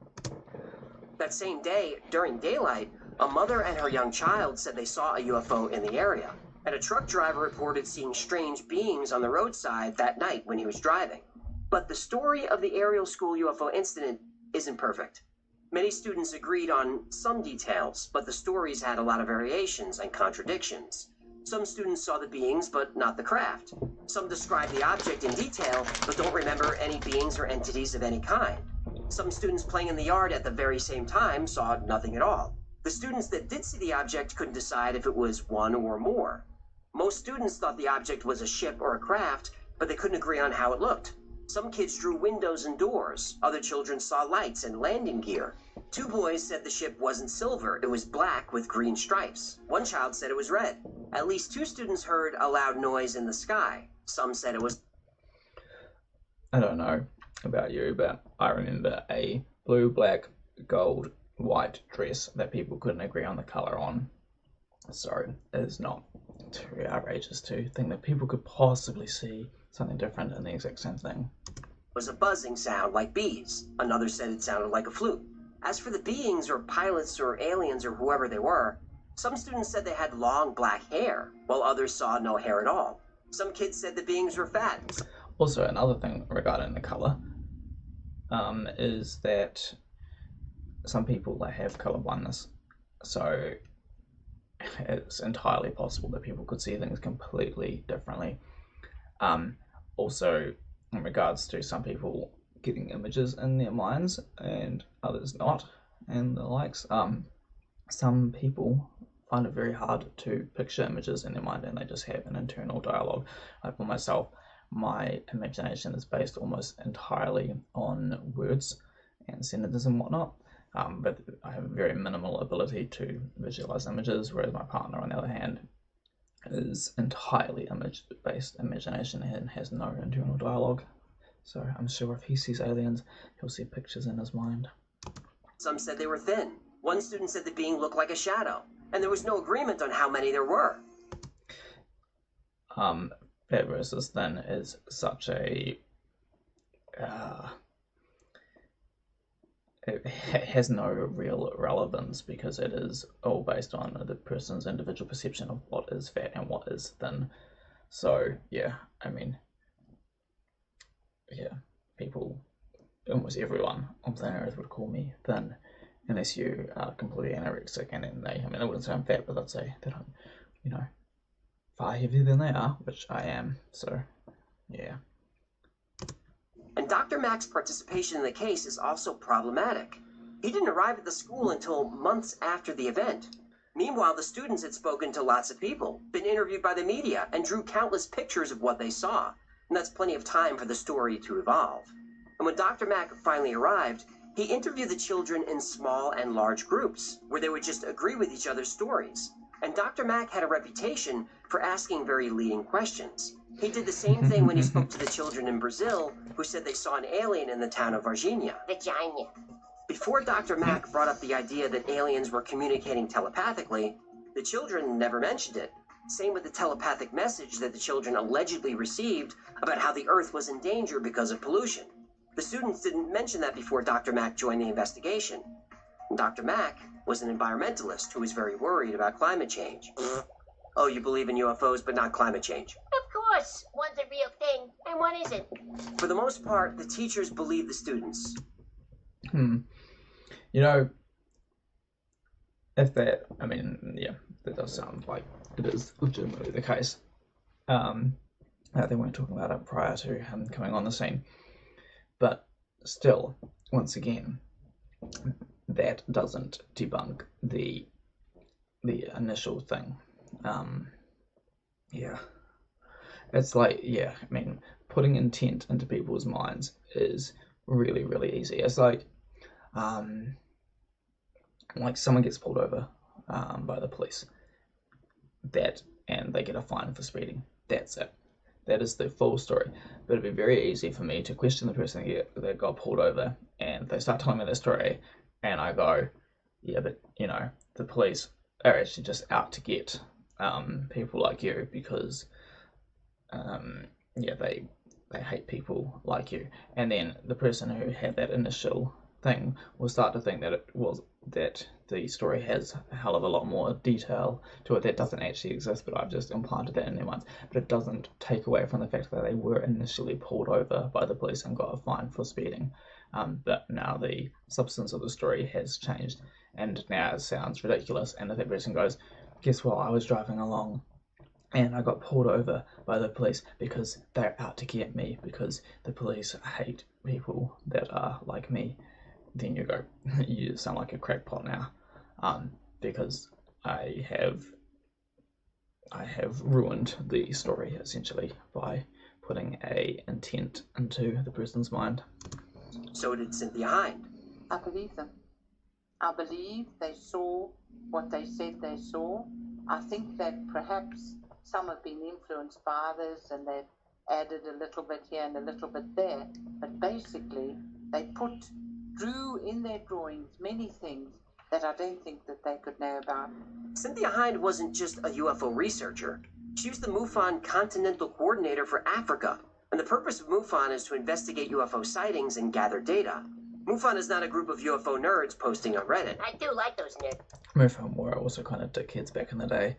Speaker 2: That same day, during daylight, a mother and her young child said they saw a UFO in the area, and a truck driver reported seeing strange beings on the roadside that night when he was driving. But the story of the Ariel School UFO incident isn't perfect. Many students agreed on some details, but the stories had a lot of variations and contradictions. Some students saw the beings, but not the craft. Some described the object in detail, but don't remember any beings or entities of any kind. Some students playing in the yard at the very same time saw nothing at all. The students that did see the object couldn't decide if it was one or more. Most students thought the object was a ship or a craft, but they couldn't agree on how it looked. Some kids drew windows and doors. Other children saw lights and landing gear. 2 boys said the ship wasn't silver, it was black with green stripes. One child said it was red. At least 2 students heard a loud noise in the sky. Some said it was...
Speaker 1: I don't know about you, but I remember a blue, black, gold, white dress that people couldn't agree on the colour on. So it's not too outrageous to think that people could possibly see something different in the exact same thing.
Speaker 2: Was a buzzing sound like bees. Another said it sounded like a flute. As for the beings or pilots or aliens or whoever they were, some students said they had long black hair, while others saw no hair at all. Some kids said the beings were fat.
Speaker 1: Also, another thing regarding the colour is that some people have colour blindness, so it's entirely possible that people could see things completely differently. Also, in regards to some people getting images in their minds and others not, and the likes, some people find it very hard to picture images in their mind, and they just have an internal dialogue. Like for myself, my imagination is based almost entirely on words and sentences and whatnot, but I have a very minimal ability to visualize images, whereas my partner, on the other hand, is entirely image-based imagination and has no internal dialogue. So I'm sure if he sees aliens, he'll see pictures in his mind.
Speaker 2: Some said they were thin. One student said the being looked like a shadow, and there was no agreement on how many there were.
Speaker 1: Fat versus thin is such a... it has no real relevance because it is all based on the person's individual perception of what is fat and what is thin. So yeah, I mean, yeah, people, almost everyone on planet Earth would call me thin, unless you are completely anorexic, and then I wouldn't say I'm fat, but I'd say that I'm, you know, far heavier than they are, which I am, so yeah.
Speaker 2: And Dr. Mack's participation in the case is also problematic. He didn't arrive at the school until months after the event. Meanwhile, the students had spoken to lots of people, been interviewed by the media, and drew countless pictures of what they saw. And that's plenty of time for the story to evolve. And when Dr. Mack finally arrived, he interviewed the children in small and large groups, where they would just agree with each other's stories. And Dr. Mack had a reputation for asking very leading questions. He did the same thing when he spoke to the children in Brazil, who said they saw an alien in the town of Varginha.
Speaker 3: Vagina.
Speaker 2: Before Dr. Mack brought up the idea that aliens were communicating telepathically, the children never mentioned it. Same with the telepathic message that the children allegedly received about how the Earth was in danger because of pollution. The students didn't mention that before Dr. Mack joined the investigation. And Dr. Mack was an environmentalist who was very worried about climate change. Oh, you believe in UFOs but not climate change?
Speaker 3: Of course, one's a real thing and one isn't.
Speaker 2: For the most part, the teachers believe the students.
Speaker 1: You know, if that, I mean, yeah, that does sound like it is legitimately the case. They weren't talking about it prior to him coming on the scene. But still, once again, that doesn't debunk the initial thing. Yeah. It's like, yeah, I mean, putting intent into people's minds is really, really easy. It's like someone gets pulled over by the police, and they get a fine for speeding. That's it. That is the full story. But it'd be very easy for me to question the person that got pulled over, and they start telling me their story, and I go, yeah, but, you know, the police are actually just out to get people like you because yeah, they hate people like you. And then the person who had that initial thing will start to think that the story has a hell of a lot more detail to it that doesn't actually exist, but I've just implanted that in their minds. But it doesn't take away from the fact that they were initially pulled over by the police and got a fine for speeding. But now the substance of the story has changed, and now it sounds ridiculous. And if that person goes, guess what, I was driving along and I got pulled over by the police because they're out to get me, because the police hate people that are like me, then you go, you sound like a crackpot now, because I have ruined the story essentially by putting a intent into the person's mind.
Speaker 2: So did Cynthia Hind.
Speaker 9: I believe them. I believe they saw what they said they saw. I think that perhaps some have been influenced by others and they've added a little bit here and a little bit there. But basically, they drew in their drawings many things that I don't think that they could know about.
Speaker 2: Cynthia Hind wasn't just a UFO researcher. She was the MUFON Continental Coordinator for Africa. And the purpose of MUFON is to investigate UFO sightings and gather data. MUFON is not a group of UFO nerds posting on Reddit.
Speaker 3: I do like those nerds.
Speaker 1: MUFON were also kind of dickheads back in the day.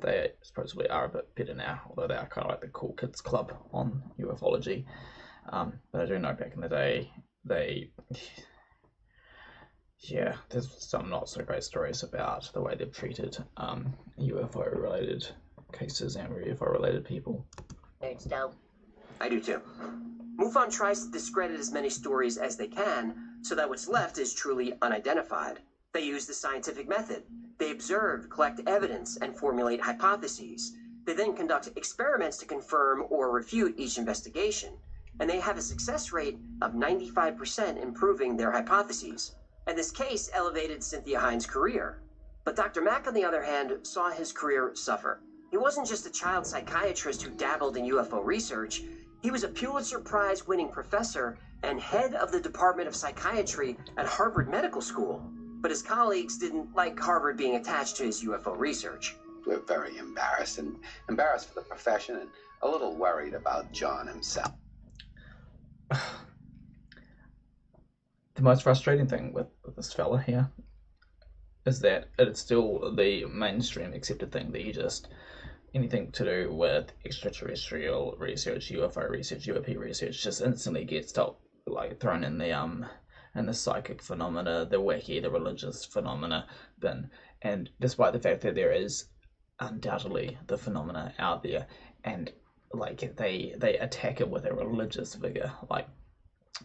Speaker 1: They supposedly are a bit better now, although they are kind of like the cool kids club on ufology. But I do know back in the day, yeah, there's some not so great stories about the way they've treated UFO related cases and UFO related people.
Speaker 3: Nerds don't.
Speaker 2: I do too. MUFON tries to discredit as many stories as they can so that what's left is truly unidentified. They use the scientific method. They observe, collect evidence, and formulate hypotheses. They then conduct experiments to confirm or refute each investigation. And they have a success rate of 95% in proving their hypotheses. And this case elevated Cynthia Hind's career. But Dr. Mack, on the other hand, saw his career suffer. He wasn't just a child psychiatrist who dabbled in UFO research. He was a Pulitzer Prize-winning professor and head of the Department of Psychiatry at Harvard Medical School. But his colleagues didn't like Harvard being attached to his UFO research.
Speaker 20: We're very embarrassed for the profession and a little worried about John himself.
Speaker 1: The most frustrating thing with this fella here is that it's still the mainstream accepted thing that you just, anything to do with extraterrestrial research, UFO research, UAP research just instantly gets thrown in the psychic phenomena, the wacky, the religious phenomena bin. And despite the fact that there is undoubtedly the phenomena out there, and they attack it with a religious vigor,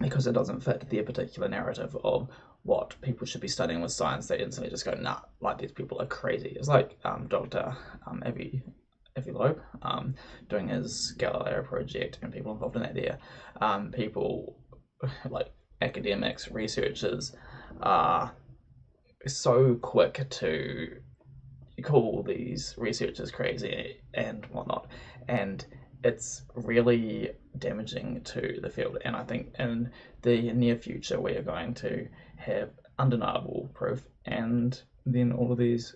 Speaker 1: because it doesn't fit their particular narrative of what people should be studying with science, they instantly just go, nah, these people are crazy. It's like Dr. Avi Loeb doing his Galileo project and people involved in that there. People like academics, researchers are so quick to call these researchers crazy and whatnot, and it's really damaging to the field. And I think in the near future we are going to have undeniable proof, and then all of these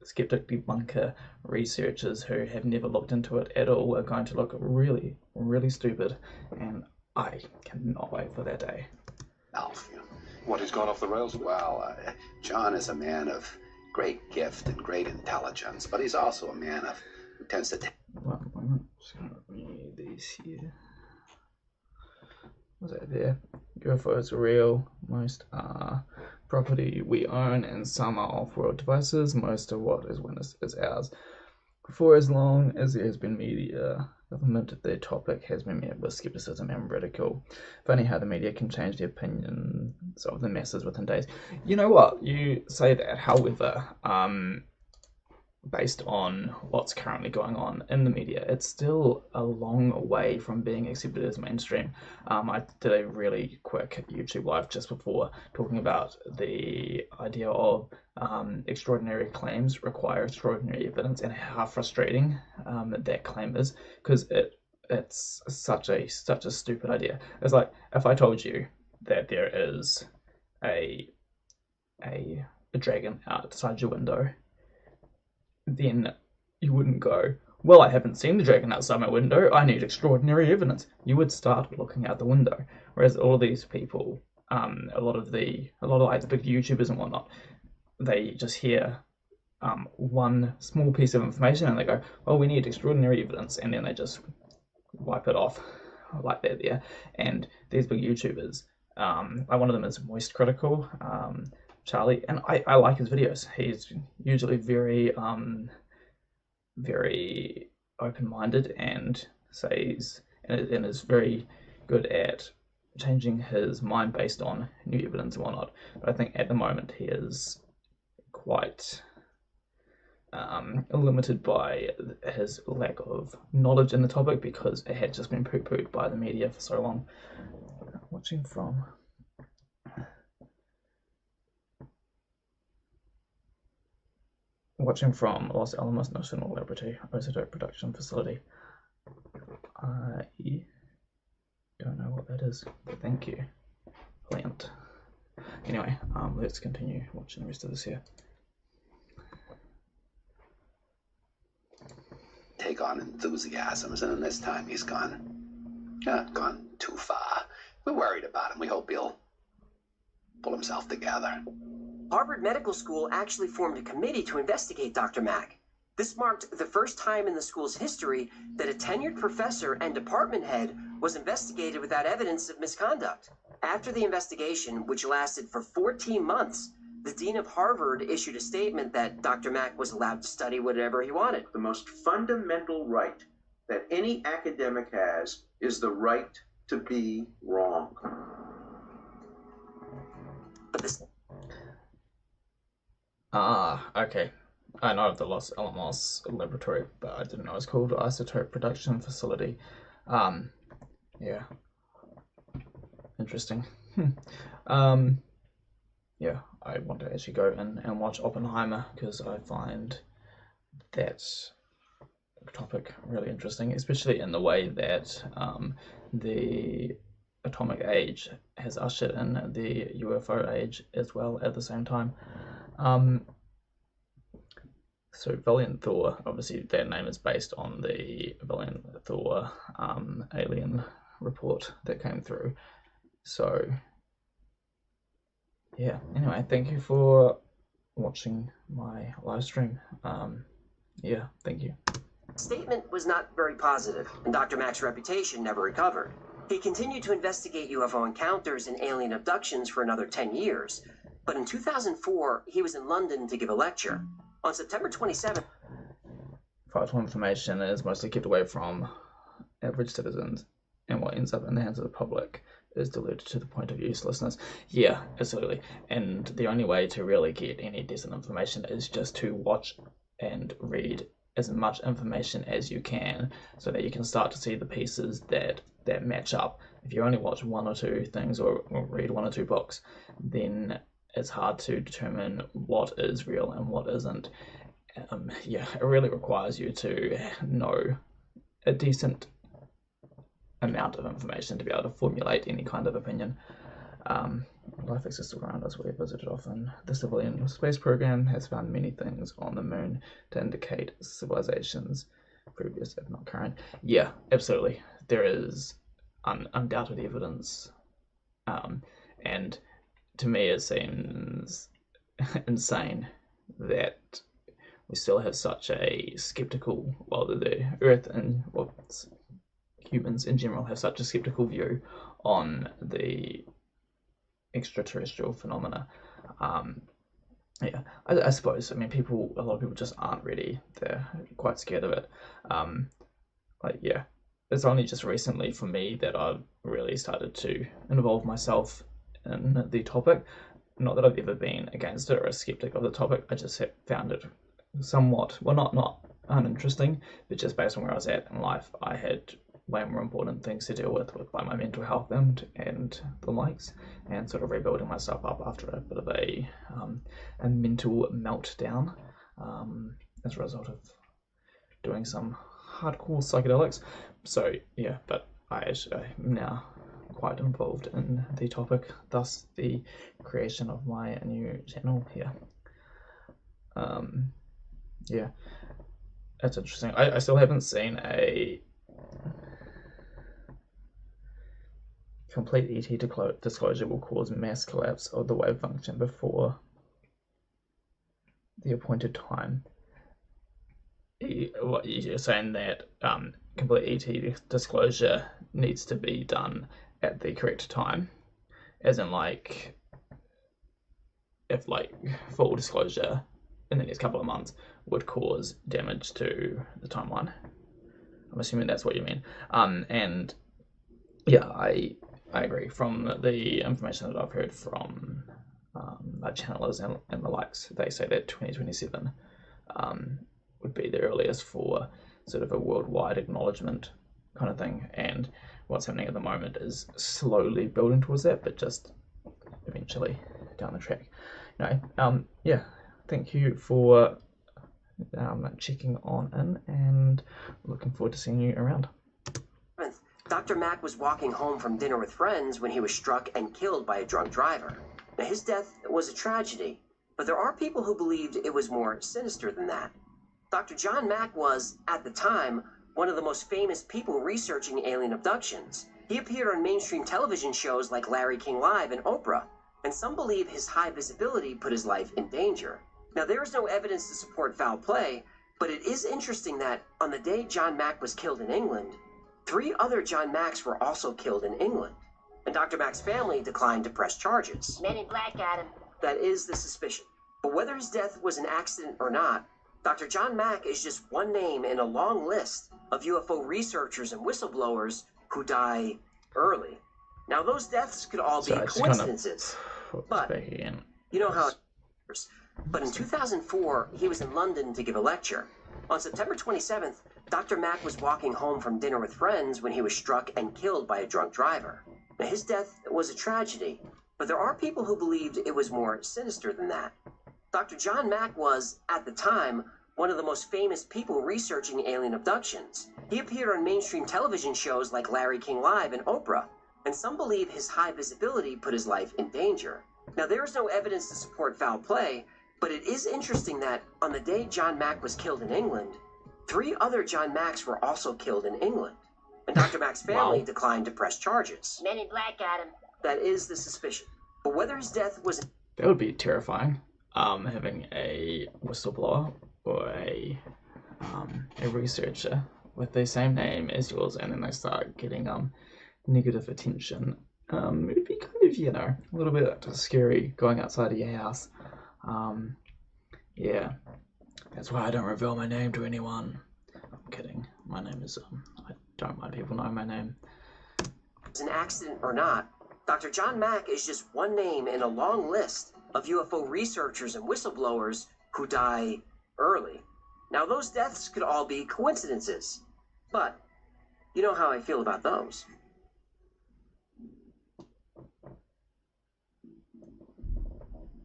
Speaker 1: skeptic debunker researchers who have never looked into it at all are going to look really, really stupid, and I cannot wait for that day.
Speaker 20: Alf, what has gone off the rails? Well, John is a man of great gift and great intelligence, but he's also a man who tends to take...
Speaker 1: One moment, just going to read these here. What's that there? UFOs are real. Most are property we own, and some are off-world devices. Most of what is witnessed is ours. For as long as there has been media, government, the topic has been met with skepticism and ridicule. Funny how the media can change the opinions of the masses within days. You know what? You say that, however, based on what's currently going on in the media, it's still a long way from being accepted as mainstream. I did a really quick YouTube live just before talking about the idea of extraordinary claims require extraordinary evidence, and how frustrating that claim is, because it's such a stupid idea. It's like if I told you that there is a dragon outside your window, then you wouldn't go, well, I haven't seen the dragon outside my window, I need extraordinary evidence. You would start looking out the window. Whereas all of these people, a lot of like the big YouTubers and whatnot, they just hear one small piece of information and they go, oh, we need extraordinary evidence, and then they just wipe it off like that there. And these big YouTubers, like one of them is Moist Critical, Charlie, and I like his videos. He's usually very very open-minded and says and is very good at changing his mind based on new evidence and whatnot. But I think at the moment he is quite limited by his lack of knowledge in the topic, because it had just been poo-pooed by the media for so long. Watching from Los Alamos National Laboratory Isotope Production Facility. I don't know what that is, but thank you, Plant. Anyway, let's continue watching the rest of this here.
Speaker 20: Take on enthusiasms, and this time he's gone too far. We're worried about him. We hope he'll pull himself together.
Speaker 2: Harvard Medical School actually formed a committee to investigate Dr. Mack. This marked the first time in the school's history that a tenured professor and department head was investigated without evidence of misconduct. After the investigation, which lasted for 14 months, the dean of Harvard issued a statement that Dr. Mack was allowed to study whatever he wanted.
Speaker 21: The most fundamental right that any academic has is the right to be wrong.
Speaker 2: But this...
Speaker 1: Okay. I know of the Los Alamos Laboratory, but I didn't know it was called Isotope Production Facility. Yeah. Interesting. Yeah, I want to actually go in and watch Oppenheimer, because I find that topic really interesting, especially in the way that the atomic age has ushered in the UFO age as well at the same time. So Valiant Thor, obviously their name is based on the Valiant Thor alien report that came through. So yeah, anyway, thank you for watching my live stream. Yeah, thank you.
Speaker 2: The statement was not very positive, and Dr. Mack's reputation never recovered. He continued to investigate UFO encounters and alien abductions for another 10 years, but in 2004, he was in London to give a lecture. On September 27th...
Speaker 1: Vital information is mostly kept away from average citizens, and what ends up in the hands of the public is diluted to the point of uselessness. Yeah, absolutely. And the only way to really get any decent information is just to watch and read as much information as you can, so that you can start to see the pieces that match up. If you only watch one or two things or read one or two books, then it's hard to determine what is real and what isn't. Yeah, it really requires you to know a decent amount of information to be able to formulate any kind of opinion. Life exists around us. We visited often. The civilian space program has found many things on the moon to indicate civilizations, previous if not current. Yeah, absolutely. There is undoubted evidence, and to me it seems insane that we still have such a skeptical, well, the Earth and humans in general have such a skeptical view on the extraterrestrial phenomena. Yeah, I suppose. I mean, a lot of people just aren't ready. They're quite scared of it. Yeah, it's only just recently for me that I've really started to involve myself in the topic. Not that I've ever been against it or a skeptic of the topic. I just have found it somewhat, well, not uninteresting, but just based on where I was at in life, I had way more important things to deal with like my mental health and the likes, and sort of rebuilding myself up after a bit of a mental meltdown as a result of doing some hardcore psychedelics. So yeah, but I'm now quite involved in the topic, thus the creation of my new channel here. Yeah, That's interesting. I still haven't seen a complete ET disclosure will cause mass collapse of the wave function before the appointed time. What you're saying that complete ET disclosure needs to be done at the correct time, as in like if like full disclosure in the next couple of months would cause damage to the timeline. I'm assuming that's what you mean. And yeah, I agree. From the information that I've heard from channelers and the likes, they say that 2027 would be the earliest for sort of a worldwide acknowledgement kind of thing. And what's happening at the moment is slowly building towards that, but just eventually down the track. No, yeah, thank you for checking on in, and looking forward to seeing you around.
Speaker 2: Dr. Mack was walking home from dinner with friends when he was struck and killed by a drunk driver. Now, his death was a tragedy, but there are people who believed it was more sinister than that. Dr. John Mack was, at the time, one of the most famous people researching alien abductions. He appeared on mainstream television shows like Larry King Live and Oprah, and some believe his high visibility put his life in danger. Now, there is no evidence to support foul play, but it is interesting that on the day John Mack was killed in England, 3 other John Macks were also killed in England, and Dr. Mack's family declined to press charges.
Speaker 3: Men in Black got him.
Speaker 2: That is the suspicion. But whether his death was an accident or not, Dr. John Mack is just one name in a long list of UFO researchers and whistleblowers who die early. Now, those deaths could all be coincidences, but you know how it works. But in 2004, he was in London to give a lecture. On September 27th, Dr. Mack was walking home from dinner with friends when he was struck and killed by a drunk driver. Now, his death was a tragedy, but there are people who believed it was more sinister than that. Dr. John Mack was, at the time, one of the most famous people researching alien abductions. He appeared on mainstream television shows like Larry King Live and Oprah, and some believe his high visibility put his life in danger. Now, there is no evidence to support foul play, but it is interesting that on the day John Mack was killed in England, 3 other John Macks were also killed in England, and Dr. Mack's family declined to press charges.
Speaker 3: Men in Black got him.
Speaker 2: That is the suspicion. But whether his death was...
Speaker 1: That would be terrifying, having a whistleblower or a researcher with the same name as yours, and then they start getting negative attention. It would be kind of, you know, a little bit scary going outside of your house. Yeah, that's why I don't reveal my name to anyone. I'm kidding. My name is, I don't mind people knowing my name.
Speaker 2: It's an accident or not, Dr. John Mack is just one name in a long list of UFO researchers and whistleblowers who die early. Now, those deaths could all be coincidences, but you know how I feel about those.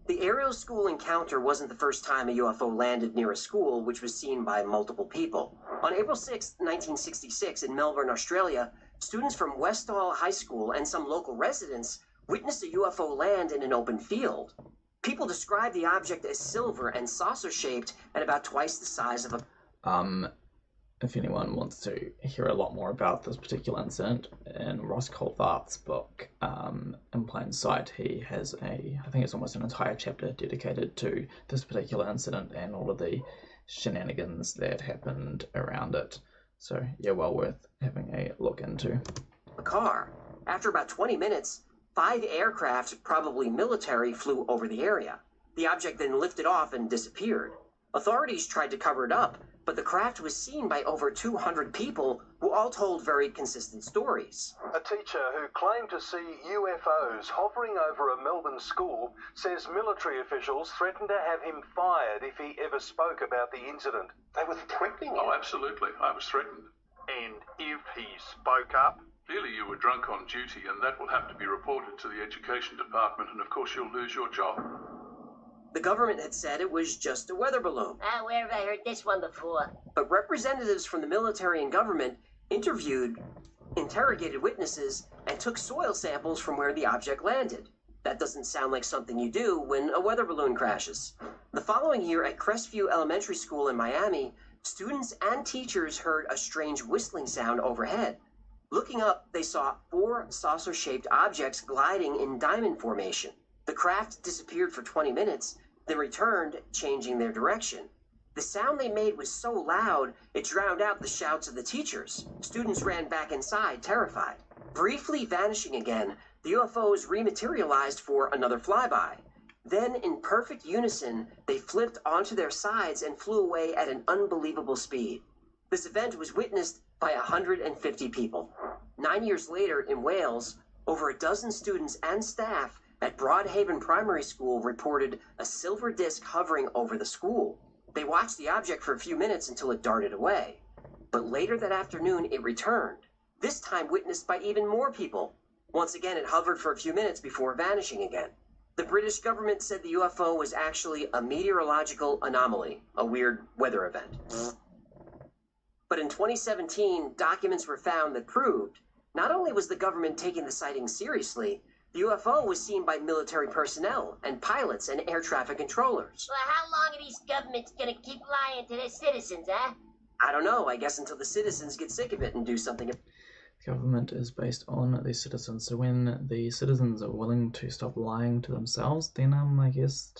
Speaker 2: The Ariel school encounter wasn't the first time a UFO landed near a school, which was seen by multiple people. On April 6, 1966, in Melbourne, Australia, students from Westall High School and some local residents witnessed a UFO land in an open field. People described the object as silver and saucer-shaped and about twice the size of a...
Speaker 1: If anyone wants to hear a lot more about this particular incident, in Ross Coulthard's book, In Plain Sight, he has I think it's almost an entire chapter dedicated to this particular incident and all of the shenanigans that happened around it. So, yeah, well worth having a look into.
Speaker 2: A car. After about 20 minutes, 5 aircraft, probably military, flew over the area. The object then lifted off and disappeared. Authorities tried to cover it up, but the craft was seen by over 200 people who all told very consistent stories.
Speaker 4: A teacher who claimed to see UFOs hovering over a Melbourne school says military officials threatened to have him fired if he ever spoke about the incident.
Speaker 5: They were threatening him?
Speaker 22: Oh, absolutely. I was threatened.
Speaker 13: And if he spoke up?
Speaker 22: Clearly you were drunk on duty, and that will have to be reported to the education department, and of course you'll lose your job.
Speaker 2: The government had said it was just a weather balloon.
Speaker 3: Where have I heard this one before?
Speaker 2: But representatives from the military and government interrogated witnesses, and took soil samples from where the object landed. That doesn't sound like something you do when a weather balloon crashes. The following year at Crestview Elementary School in Miami, Students and teachers heard a strange whistling sound overhead. Looking up, they saw 4 saucer-shaped objects gliding in diamond formation. The craft disappeared for 20 minutes, then returned, changing their direction. The sound they made was so loud, it drowned out the shouts of the teachers. Students ran back inside, terrified. Briefly vanishing again, the UFOs rematerialized for another flyby. Then, in perfect unison, they flipped onto their sides and flew away at an unbelievable speed. This event was witnessed by 150 people. 9 years later, in Wales, over a dozen students and staff at Broadhaven Primary School reported a silver disc hovering over the school. They watched the object for a few minutes until it darted away. But later that afternoon, it returned, this time witnessed by even more people. Once again, it hovered for a few minutes before vanishing again. The British government said the UFO was actually a meteorological anomaly, a weird weather event. But in 2017, documents were found that proved not only was the government taking the sighting seriously, the UFO was seen by military personnel and pilots and air traffic controllers.
Speaker 3: Well, how long are these governments gonna keep lying to their citizens, huh?
Speaker 2: I don't know, I guess until the citizens get sick of it and do something.
Speaker 1: Government is based on the citizens, so when the citizens are willing to stop lying to themselves, then I guess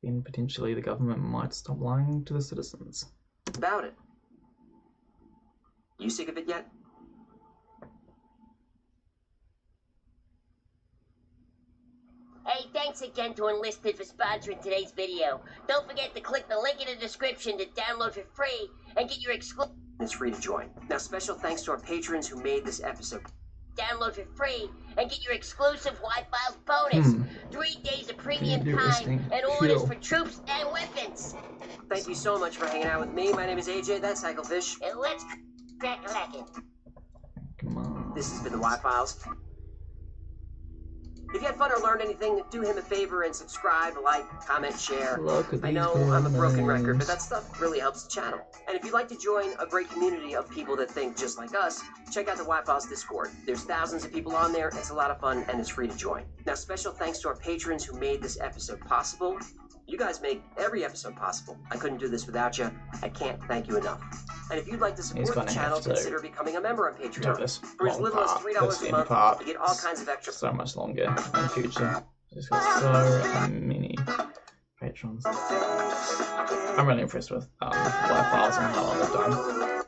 Speaker 1: then potentially the government might stop lying to the citizens.
Speaker 2: About it. You sick of it yet?
Speaker 3: Hey, thanks again to Enlisted for sponsoring today's video. Don't forget to click the link in the description to download for free and get your exclusive...
Speaker 2: It's free to join. Now, special thanks to our patrons who made this episode.
Speaker 3: Download for free and get your exclusive Y-Files bonus. 3 days of premium time and orders for troops and weapons.
Speaker 2: Thank you so much for hanging out with me. My name is AJ, that's Cyclefish.
Speaker 3: And let's crack a racket.
Speaker 1: Come on.
Speaker 2: This has been the Y-Files. If you had fun or learned anything, do him a favor and subscribe, like, comment, share. I know I'm a broken record, but that stuff really helps the channel. And if you'd like to join a great community of people that think just like us, check out the Y-Files Discord. There's thousands of people on there, it's a lot of fun, and it's free to join. Now, special thanks to our patrons who made this episode possible. You guys make every episode possible. I couldn't do this without you. I can't thank you enough. And if you'd like to support the channel, consider becoming a member on Patreon. For as little as $3 a month, you get all kinds of extra...
Speaker 1: So much longer in the future. There's got so many patrons. I'm really impressed with Y-Files and how long they've done.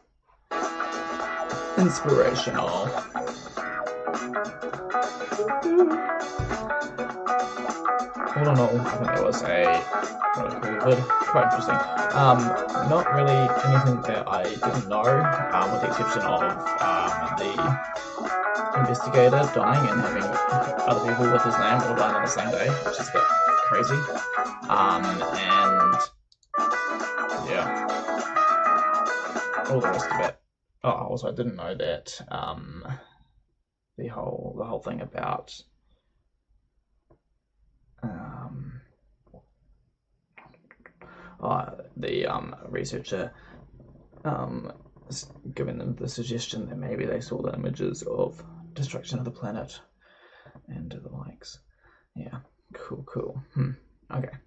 Speaker 1: Inspirational. All in all, I think it was a really cool vid, quite interesting. Not really anything that I didn't know, with the exception of the investigator dying and having other people with his name all dying on the same day, which is a bit crazy. And yeah, all the rest of it. Oh, also I didn't know that the whole thing about the researcher giving them the suggestion that maybe they saw the images of destruction of the planet and the likes. Yeah, cool. Okay.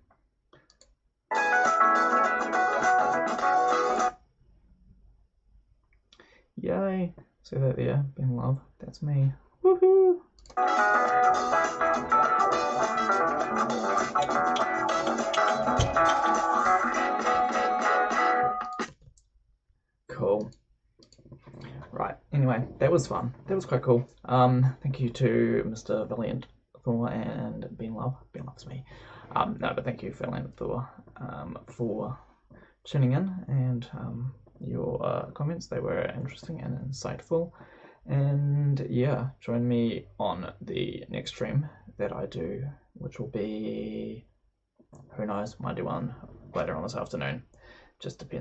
Speaker 1: Yay! See that there? Been love. That's me. Woohoo! Cool. Right, anyway, that was fun. That was quite cool. Thank you to Mr. Valiant Thor and Ben Love. Ben Love's me. No, but thank you, Valiant Thor, for tuning in and your comments. They were interesting and insightful. And yeah, join me on the next stream that I do, which will be, who knows, might do one later on this afternoon. Just depends.